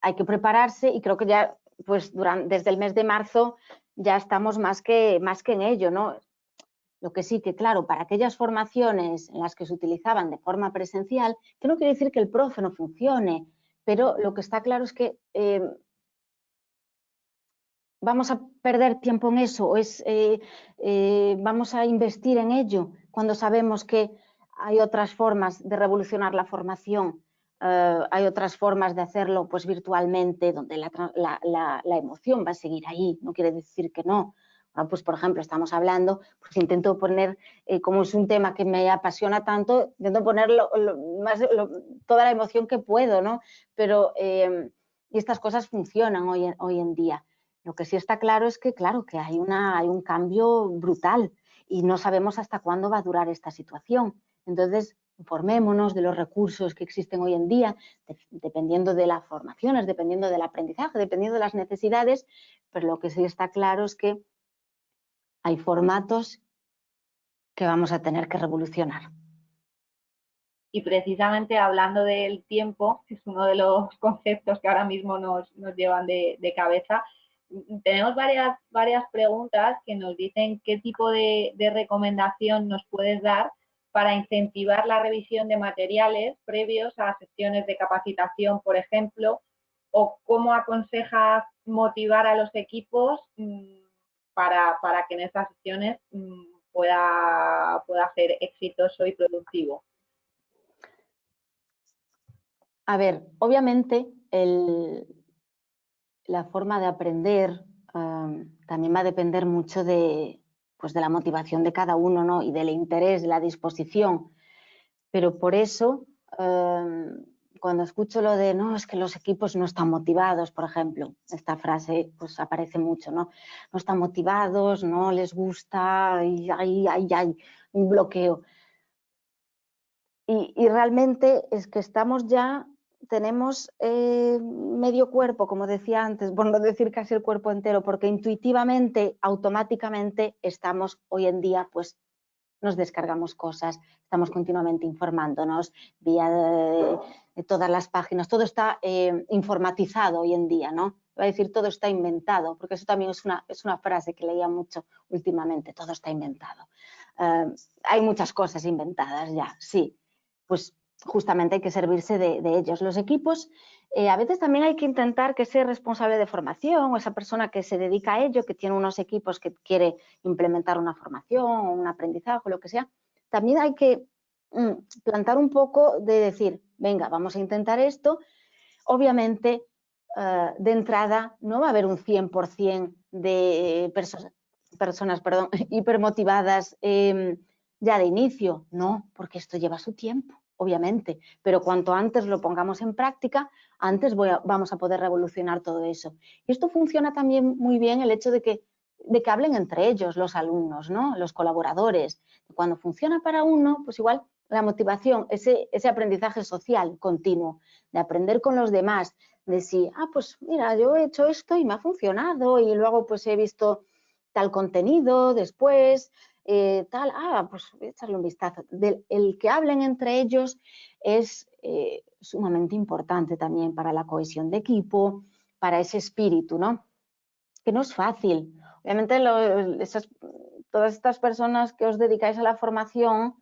hay que prepararse y creo que ya, pues desde el mes de marzo ya estamos más que en ello, ¿no? Lo que sí que, claro, para aquellas formaciones en las que se utilizaban de forma presencial, que no quiere decir que el profe no funcione, pero lo que está claro es que vamos a perder tiempo en eso, o vamos a investir en ello cuando sabemos que hay otras formas de revolucionar la formación, hay otras formas de hacerlo pues virtualmente, donde la emoción va a seguir ahí, no quiere decir que no. Pues, por ejemplo, estamos hablando, pues intento poner, como es un tema que me apasiona tanto, intento poner toda la emoción que puedo, ¿no? Pero y estas cosas funcionan hoy en día. Lo que sí está claro es que, claro, que hay un cambio brutal y no sabemos hasta cuándo va a durar esta situación. Entonces, informémonos de los recursos que existen hoy en día, dependiendo de las formaciones, dependiendo del aprendizaje, dependiendo de las necesidades, pero lo que sí está claro es que hay formatos que vamos a tener que revolucionar. Y precisamente hablando del tiempo, que es uno de los conceptos que ahora mismo nos llevan de cabeza, tenemos varias preguntas que nos dicen qué tipo de recomendación nos puedes dar para incentivar la revisión de materiales previos a sesiones de capacitación, por ejemplo, o cómo aconsejas motivar a los equipos para que en estas sesiones pueda ser exitoso y productivo. A ver, obviamente la forma de aprender también va a depender mucho de la motivación de cada uno, ¿no? Y del interés, de la disposición. Pero por eso, cuando escucho lo de, no, es que los equipos no están motivados, por ejemplo, esta frase pues aparece mucho, ¿no? No están motivados, no les gusta, y hay un bloqueo. Y realmente es que tenemos medio cuerpo, como decía antes, por no decir casi el cuerpo entero, porque intuitivamente, automáticamente estamos hoy en día, pues nos descargamos cosas, estamos continuamente informándonos vía de todas las páginas, todo está informatizado hoy en día, ¿no? Voy a decir todo está inventado, porque eso también es una frase que leía mucho últimamente, todo está inventado. Hay muchas cosas inventadas ya, sí, pues justamente hay que servirse de ellos. Los equipos, a veces también hay que intentar que ese responsable de formación o esa persona que se dedica a ello, que tiene unos equipos que quiere implementar una formación o un aprendizaje o lo que sea, también hay que plantar un poco de decir, venga, vamos a intentar esto. Obviamente, de entrada, no va a haber un 100% de personas hipermotivadas ya de inicio, no, porque esto lleva su tiempo, obviamente, pero cuanto antes lo pongamos en práctica, antes vamos a poder revolucionar todo eso. Y esto funciona también muy bien el hecho de que hablen entre ellos los alumnos, ¿no? Los colaboradores. Cuando funciona para uno, pues igual la motivación, ese aprendizaje social continuo, de aprender con los demás, de si, pues mira, yo he hecho esto y me ha funcionado y luego pues he visto tal contenido después, pues voy a echarle un vistazo. El que hablen entre ellos es sumamente importante también para la cohesión de equipo, para ese espíritu, ¿no? Que no es fácil. Obviamente todas estas personas que os dedicáis a la formación,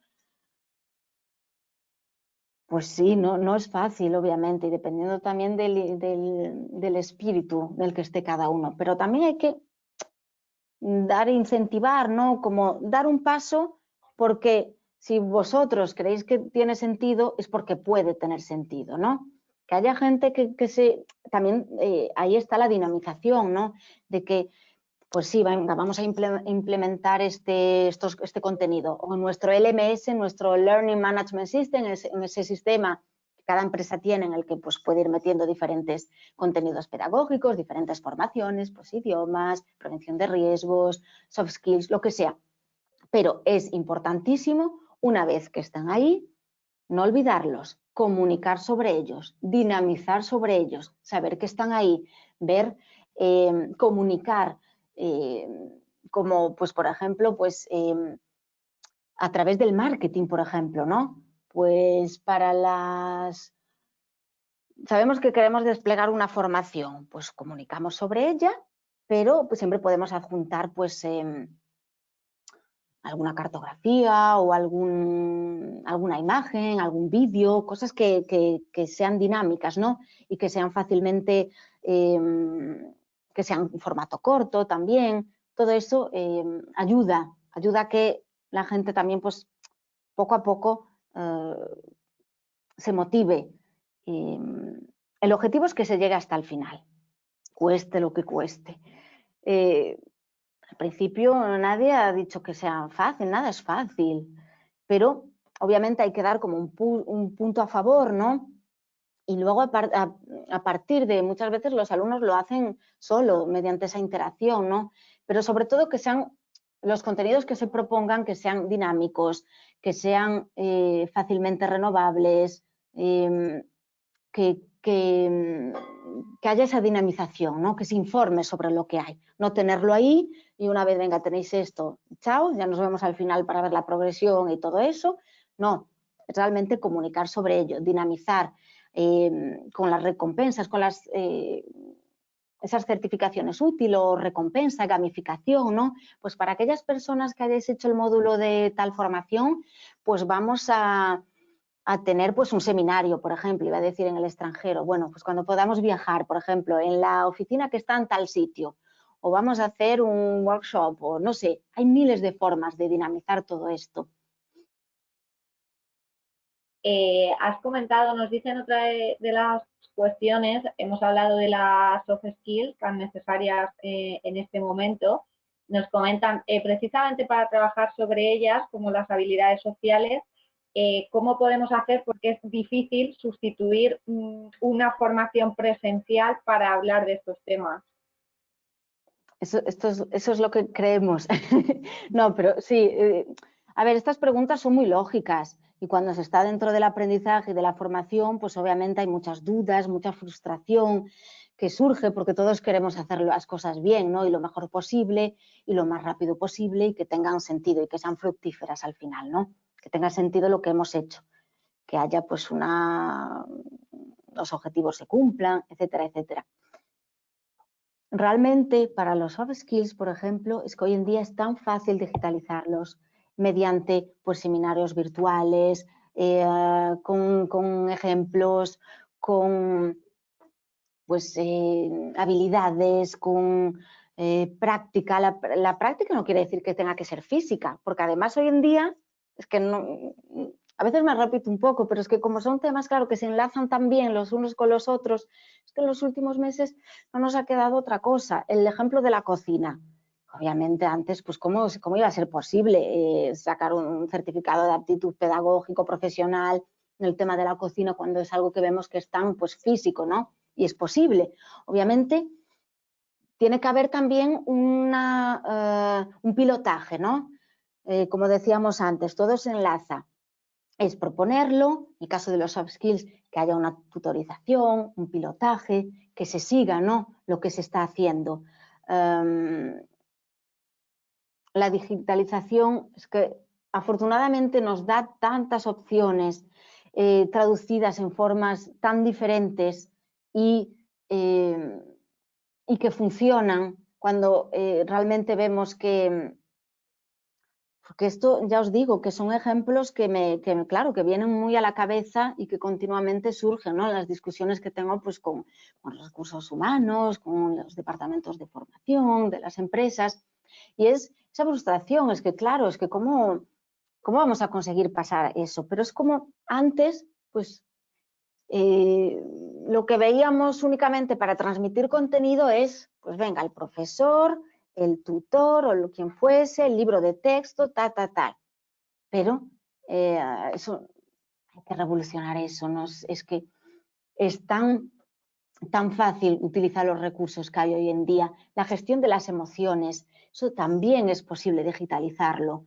pues sí, no es fácil, obviamente, y dependiendo también del espíritu del que esté cada uno. Pero también hay que incentivar, ¿no? Como dar un paso, porque si vosotros creéis que tiene sentido, es porque puede tener sentido, ¿no? Que haya gente también ahí está la dinamización, ¿no? De que, pues sí, venga, vamos a implementar este contenido. O nuestro LMS, nuestro Learning Management System, en ese sistema que cada empresa tiene, en el que pues, puede ir metiendo diferentes contenidos pedagógicos, diferentes formaciones, pues idiomas, prevención de riesgos, soft skills, lo que sea. Pero es importantísimo, una vez que están ahí, no olvidarlos, comunicar sobre ellos, dinamizar sobre ellos, saber que están ahí, ver, comunicar, como pues por ejemplo, pues a través del marketing, por ejemplo, ¿no? Pues sabemos que queremos desplegar una formación, pues comunicamos sobre ella, pero pues siempre podemos adjuntar pues alguna cartografía o alguna imagen, algún vídeo, cosas que sean dinámicas, ¿no? Y que sean fácilmente, que sean en formato corto también. Todo eso ayuda a que la gente también, pues, poco a poco se motive. El objetivo es que se llegue hasta el final, cueste lo que cueste. Al principio nadie ha dicho que sea fácil, nada es fácil, pero obviamente hay que dar como un punto a favor, ¿no? Y luego a partir de, muchas veces los alumnos lo hacen solo, mediante esa interacción, ¿no? Pero sobre todo que sean los contenidos que se propongan que sean dinámicos, que sean fácilmente renovables, que haya esa dinamización, ¿no? Que se informe sobre lo que hay, no tenerlo ahí y una vez, venga, tenéis esto, chao, ya nos vemos al final para ver la progresión y todo eso. No, realmente comunicar sobre ello, dinamizar con las recompensas, con esas certificaciones útil o recompensa, gamificación, ¿no? Pues para aquellas personas que hayáis hecho el módulo de tal formación, pues vamos a tener pues un seminario, por ejemplo, iba a decir en el extranjero, bueno, pues cuando podamos viajar, por ejemplo, en la oficina que está en tal sitio, o vamos a hacer un workshop, o no sé, hay miles de formas de dinamizar todo esto. Has comentado, nos dicen otra de las cuestiones, hemos hablado de las soft skills tan necesarias en este momento, nos comentan precisamente para trabajar sobre ellas, como las habilidades sociales, cómo podemos hacer, porque es difícil sustituir una formación presencial para hablar de estos temas. Eso es lo que creemos. No, pero sí, a ver, estas preguntas son muy lógicas y cuando se está dentro del aprendizaje y de la formación, pues obviamente hay muchas dudas, mucha frustración que surge porque todos queremos hacer las cosas bien, ¿no? Y lo mejor posible y lo más rápido posible y que tengan sentido y que sean fructíferas al final, ¿no? Que tenga sentido lo que hemos hecho, que haya pues los objetivos se cumplan, etcétera, etcétera. Realmente para los soft skills, por ejemplo, es que hoy en día es tan fácil digitalizarlos mediante pues, seminarios virtuales, con ejemplos, con pues, habilidades, con práctica. La práctica no quiere decir que tenga que ser física, porque además hoy en día es que no, a veces me repito un poco, pero es que como son temas, claro, que se enlazan tan bien los unos con los otros, es que en los últimos meses no nos ha quedado otra cosa. El ejemplo de la cocina. Obviamente antes, pues ¿cómo iba a ser posible sacar un certificado de aptitud pedagógico profesional en el tema de la cocina cuando es algo que vemos que es tan pues, físico, ¿no? Y es posible. Obviamente tiene que haber también un pilotaje, ¿no? Como decíamos antes, todo se enlaza. Es proponerlo, en el caso de los soft skills, que haya una tutorización, un pilotaje, que se siga, ¿no? Lo que se está haciendo. La digitalización es que afortunadamente nos da tantas opciones traducidas en formas tan diferentes y que funcionan cuando realmente vemos que, porque esto ya os digo que son ejemplos claro, que vienen muy a la cabeza y que continuamente surgen, ¿no? En las discusiones que tengo pues, con los recursos humanos, con los departamentos de formación, de las empresas, y es esa frustración, es que claro, es que cómo vamos a conseguir pasar eso, pero es como antes, pues lo que veíamos únicamente para transmitir contenido es, pues venga, el profesor, el tutor o quien fuese, el libro de texto, tal. Pero eso, hay que revolucionar eso, ¿no? Es que es tan fácil utilizar los recursos que hay hoy en día. La gestión de las emociones, eso también es posible digitalizarlo,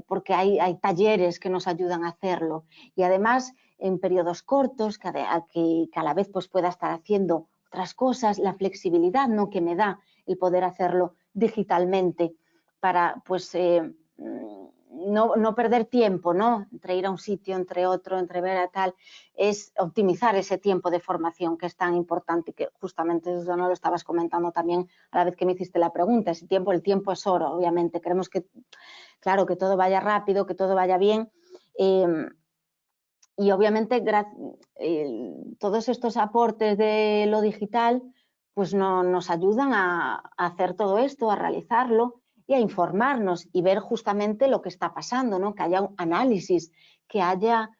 porque hay talleres que nos ayudan a hacerlo. Y además, en periodos cortos, que a la vez pues, pueda estar haciendo otras cosas, la flexibilidad, ¿no?, que me da el poder hacerlo digitalmente para pues, no perder tiempo, ¿no?, entre ir a un sitio, entre otro, entre ver a tal, es optimizar ese tiempo de formación que es tan importante, que justamente eso no lo estabas comentando también a la vez que me hiciste la pregunta. Ese tiempo, el tiempo es oro, obviamente. Queremos que, claro, que todo vaya rápido, que todo vaya bien. Y obviamente todos estos aportes de lo digital pues nos ayudan a hacer todo esto, a realizarlo y a informarnos y ver justamente lo que está pasando, ¿no? Que haya un análisis, que haya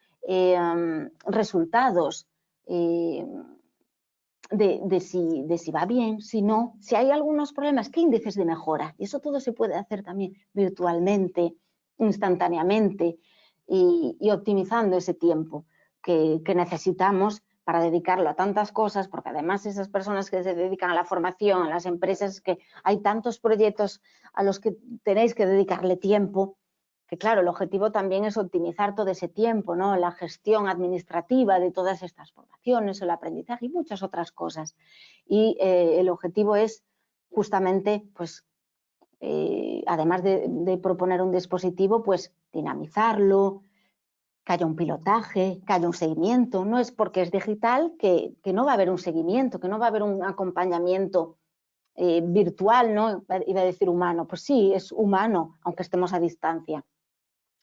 resultados de si va bien, si no, si hay algunos problemas, qué índices de mejora. Y eso todo se puede hacer también virtualmente, instantáneamente y optimizando ese tiempo que necesitamos para dedicarlo a tantas cosas, porque además esas personas que se dedican a la formación, a las empresas, que hay tantos proyectos a los que tenéis que dedicarle tiempo, que claro, el objetivo también es optimizar todo ese tiempo, ¿no? La gestión administrativa de todas estas formaciones, el aprendizaje y muchas otras cosas. Y el objetivo es justamente, pues, además de proponer un dispositivo, pues dinamizarlo, que haya un pilotaje, que haya un seguimiento. No es porque es digital que no va a haber un seguimiento, que no va a haber un acompañamiento virtual, ¿no? Iba a decir humano. Pues sí, es humano, aunque estemos a distancia.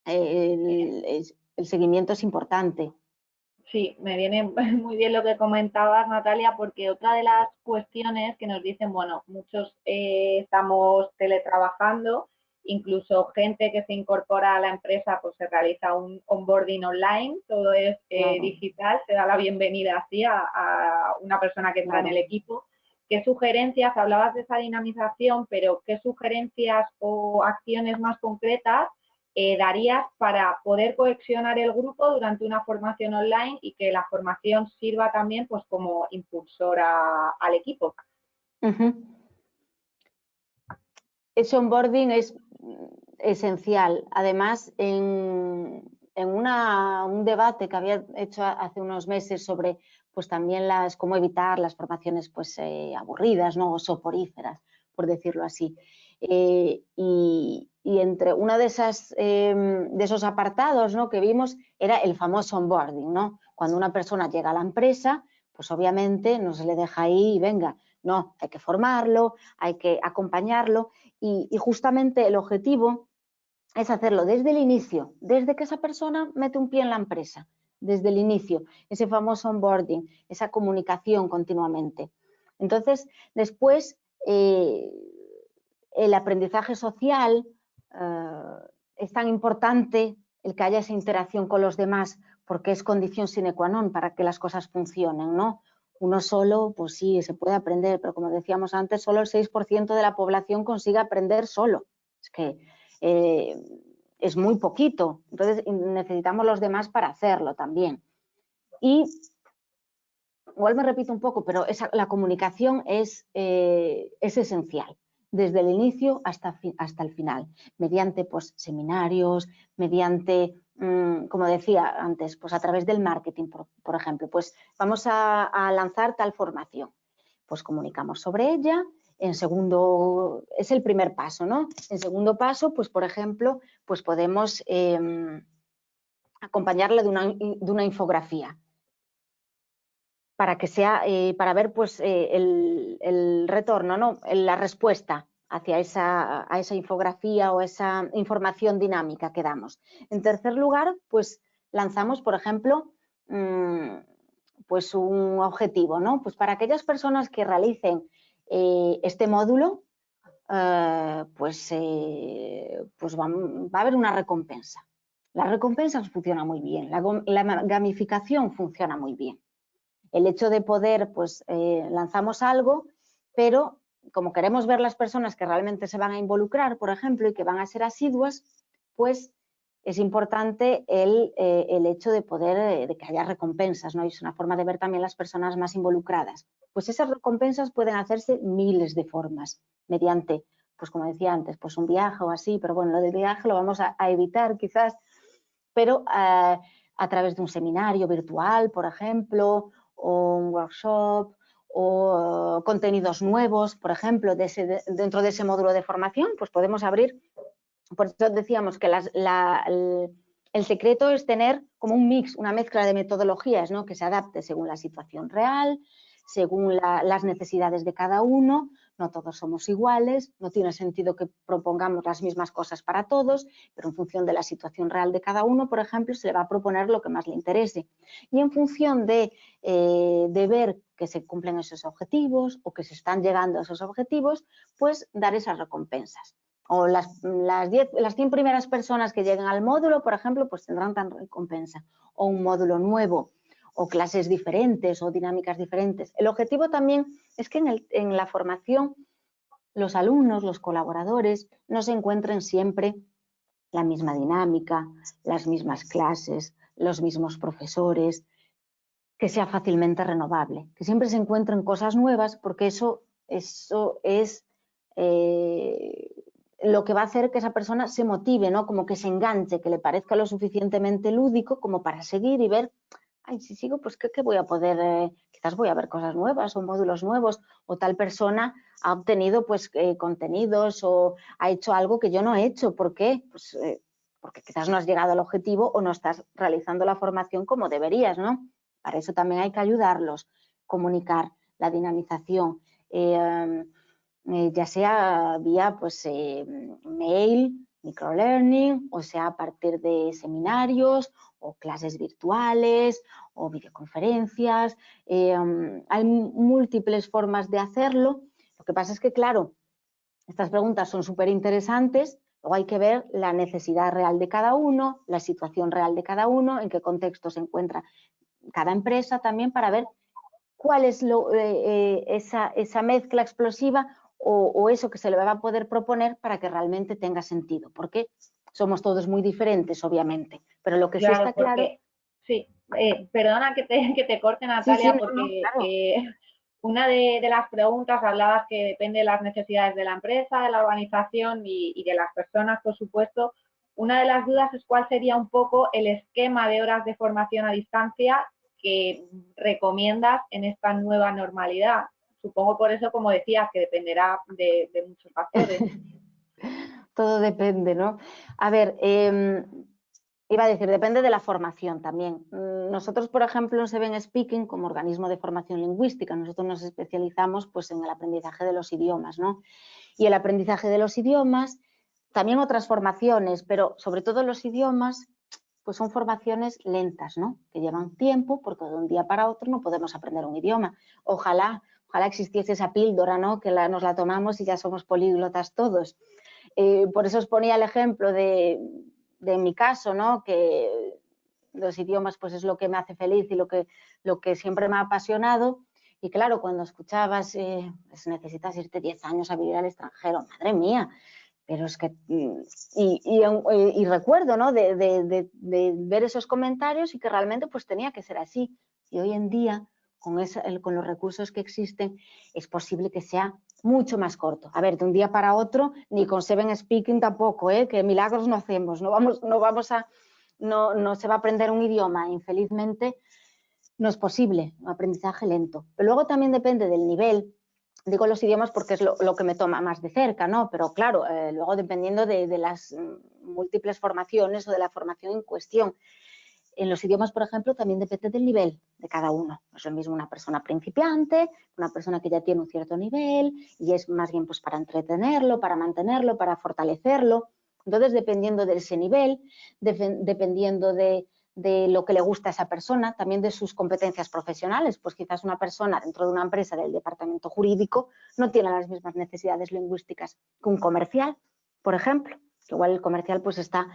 El seguimiento es importante. Sí, me viene muy bien lo que comentabas, Natalia, porque otra de las cuestiones que nos dicen, bueno, muchos estamos teletrabajando, incluso gente que se incorpora a la empresa, pues se realiza un onboarding online, todo es Claro, digital, se da la bienvenida así a una persona que entra en claro. el equipo. ¿Qué sugerencias, hablabas de esa dinamización, pero qué sugerencias o acciones más concretas darías para poder cohesionar el grupo durante una formación online y que la formación sirva también pues como impulsora al equipo? Ese onboarding es esencial. Además, en un debate que había hecho hace unos meses sobre pues también cómo evitar las formaciones pues aburridas, ¿no? O soporíferas, por decirlo así. Y entre una de esos apartados, ¿no?, que vimos era el famoso onboarding, ¿no? Cuando una persona llega a la empresa, pues obviamente no se le deja ahí y venga, no, hay que formarlo, hay que acompañarlo y justamente el objetivo es hacerlo desde el inicio, desde que esa persona mete un pie en la empresa, desde el inicio, ese famoso onboarding, esa comunicación continuamente. Entonces, después, el aprendizaje social es tan importante, el que haya esa interacción con los demás, porque es condición sine qua non para que las cosas funcionen, ¿no? Uno solo, pues sí, se puede aprender, pero como decíamos antes, solo el 6% de la población consigue aprender solo. Es que es muy poquito, entonces necesitamos los demás para hacerlo también. Y igual me repito un poco, pero la comunicación es esencial, desde el inicio hasta el final, mediante pues, seminarios, mediante, como decía antes, pues a través del marketing, por ejemplo, pues vamos a lanzar tal formación, pues comunicamos sobre ella. En segundo, es el primer paso, ¿no? En segundo paso, pues por ejemplo, pues podemos acompañarla de una infografía, para que sea, para ver pues el retorno, ¿no? La respuesta hacia a esa infografía o esa información dinámica que damos. En tercer lugar, pues lanzamos, por ejemplo, pues un objetivo, ¿no? Pues para aquellas personas que realicen este módulo, pues va a haber una recompensa. Las recompensas funcionan muy bien, la gamificación funciona muy bien. El hecho de poder, pues lanzamos algo, pero como queremos ver las personas que realmente se van a involucrar, por ejemplo, y que van a ser asiduas, pues es importante el hecho de poder, de que haya recompensas, ¿no? Y es una forma de ver también las personas más involucradas. Pues esas recompensas pueden hacerse miles de formas, mediante, pues como decía antes, pues un viaje o así, pero bueno, lo del viaje lo vamos a evitar quizás, pero a través de un seminario virtual, por ejemplo, o un workshop, o contenidos nuevos, por ejemplo, dentro de ese módulo de formación, pues podemos abrir. Por eso decíamos que el secreto es tener como un mix, una mezcla de metodologías, ¿no?, que se adapte según la situación real, según las necesidades de cada uno. No todos somos iguales, no tiene sentido que propongamos las mismas cosas para todos, pero en función de la situación real de cada uno, por ejemplo, se le va a proponer lo que más le interese. Y en función de ver que se cumplen esos objetivos o que se están llegando a esos objetivos, pues dar esas recompensas. O las 100 primeras personas que lleguen al módulo, por ejemplo, pues tendrán tan recompensa. O un módulo nuevo, o clases diferentes, o dinámicas diferentes. El objetivo también es que en la formación los alumnos, los colaboradores, no se encuentren siempre la misma dinámica, las mismas clases, los mismos profesores, que sea fácilmente renovable, que siempre se encuentren cosas nuevas, porque eso es lo que va a hacer que esa persona se motive, ¿no? Como que se enganche, que le parezca lo suficientemente lúdico como para seguir y ver, ay, si sigo, pues ¿qué voy a poder? Quizás voy a ver cosas nuevas o módulos nuevos, o tal persona ha obtenido pues contenidos o ha hecho algo que yo no he hecho. ¿Por qué? Pues porque quizás no has llegado al objetivo o no estás realizando la formación como deberías, ¿no? Para eso también hay que ayudarlos, comunicar la dinamización, ya sea vía pues, mail, microlearning, o sea a partir de seminarios o clases virtuales o videoconferencias. Hay múltiples formas de hacerlo. Lo que pasa es que, claro, estas preguntas son súper interesantes. Luego hay que ver la necesidad real de cada uno, la situación real de cada uno, en qué contexto se encuentra cada empresa también, para ver cuál es esa mezcla explosiva o eso que se le va a poder proponer para que realmente tenga sentido, porque somos todos muy diferentes, obviamente, pero lo que sí Claro, está claro... sí, perdona que te corte, Sí, sí, Natalia, no, porque claro. una de las preguntas hablabas que depende de las necesidades de la empresa, de la organización y de las personas, por supuesto. Una de las dudas es cuál sería un poco el esquema de horas de formación a distancia que recomiendas en esta nueva normalidad. Supongo por eso, como decías, que dependerá de muchos factores. Todo depende, ¿no? A ver, iba a decir, depende de la formación también. Nosotros, por ejemplo, en Seven Speaking, como organismo de formación lingüística, nosotros nos especializamos pues, en el aprendizaje de los idiomas, ¿no? Y el aprendizaje de los idiomas, también otras formaciones, pero sobre todo los idiomas, pues son formaciones lentas, ¿no? Que llevan tiempo, porque de un día para otro no podemos aprender un idioma. Ojalá existiese esa píldora, ¿no? Que nos la tomamos y ya somos políglotas todos. Por eso os ponía el ejemplo de mi caso, ¿no? Que los idiomas pues es lo que me hace feliz y lo que siempre me ha apasionado. Y claro, cuando escuchabas, pues necesitas irte 10 años a vivir al extranjero, madre mía, pero es que, y recuerdo, ¿no? De ver esos comentarios y que realmente pues tenía que ser así. Y hoy en día, con los recursos que existen, es posible que sea mucho más corto. A ver, de un día para otro, ni con Seven Speaking tampoco, que milagros no hacemos, no se va a aprender un idioma, infelizmente no es posible, un aprendizaje lento. Pero luego también depende del nivel. Digo los idiomas porque es lo que me toma más de cerca, ¿no? Pero claro, luego dependiendo de las múltiples formaciones o de la formación en cuestión. En los idiomas, por ejemplo, también depende del nivel de cada uno. No es lo mismo una persona principiante, una persona que ya tiene un cierto nivel y es más bien pues para entretenerlo, para mantenerlo, para fortalecerlo. Entonces, dependiendo de ese nivel, dependiendo de lo que le gusta a esa persona, también de sus competencias profesionales, pues quizás una persona dentro de una empresa del departamento jurídico no tiene las mismas necesidades lingüísticas que un comercial, por ejemplo. Igual el comercial pues está,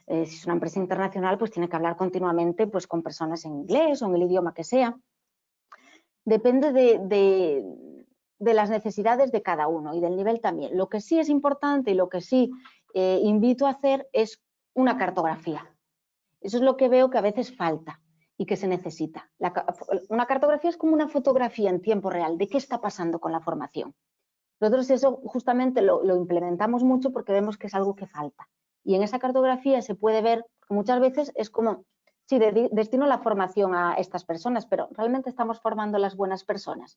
si es una empresa internacional, pues tiene que hablar continuamente pues con personas en inglés o en el idioma que sea. Depende de las necesidades de cada uno y del nivel también. Lo que sí es importante y lo que sí invito a hacer es una cartografía. Eso es lo que veo que a veces falta y que se necesita. Una cartografía es como una fotografía en tiempo real de qué está pasando con la formación. Nosotros eso justamente lo implementamos mucho porque vemos que es algo que falta. Y en esa cartografía se puede ver que muchas veces es como, sí, destino la formación a estas personas, pero realmente estamos formando las buenas personas.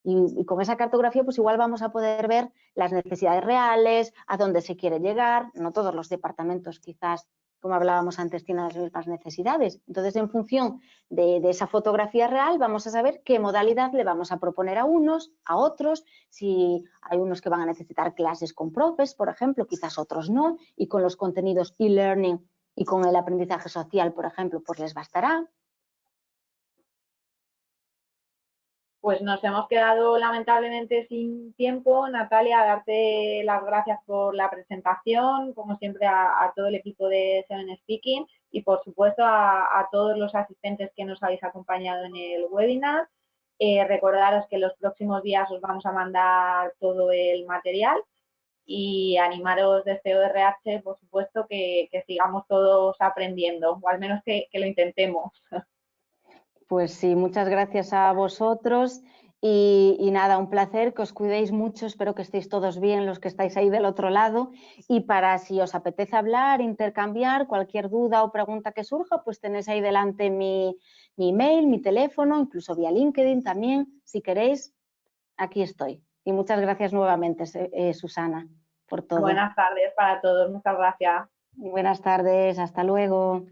Y con esa cartografía pues igual vamos a poder ver las necesidades reales, a dónde se quiere llegar. No todos los departamentos quizás, como hablábamos antes, tienen las mismas necesidades. Entonces, en función de esa fotografía real, vamos a saber qué modalidad le vamos a proponer a unos, a otros, si hay unos que van a necesitar clases con profes, por ejemplo, quizás otros no, y con los contenidos e-learning y con el aprendizaje social, por ejemplo, pues les bastará. Pues nos hemos quedado lamentablemente sin tiempo. Natalia, darte las gracias por la presentación, como siempre a todo el equipo de Seven Speaking y por supuesto a todos los asistentes que nos habéis acompañado en el webinar. Recordaros que los próximos días os vamos a mandar todo el material y animaros desde ORH, por supuesto, que sigamos todos aprendiendo, o al menos que lo intentemos. Pues sí, muchas gracias a vosotros y nada, un placer, que os cuidéis mucho, espero que estéis todos bien los que estáis ahí del otro lado, y para si os apetece hablar, intercambiar, cualquier duda o pregunta que surja, pues tenéis ahí delante mi email, mi teléfono, incluso vía LinkedIn también, si queréis, aquí estoy. Y muchas gracias nuevamente, Susana, por todo. Buenas tardes para todos, muchas gracias. Buenas tardes, hasta luego.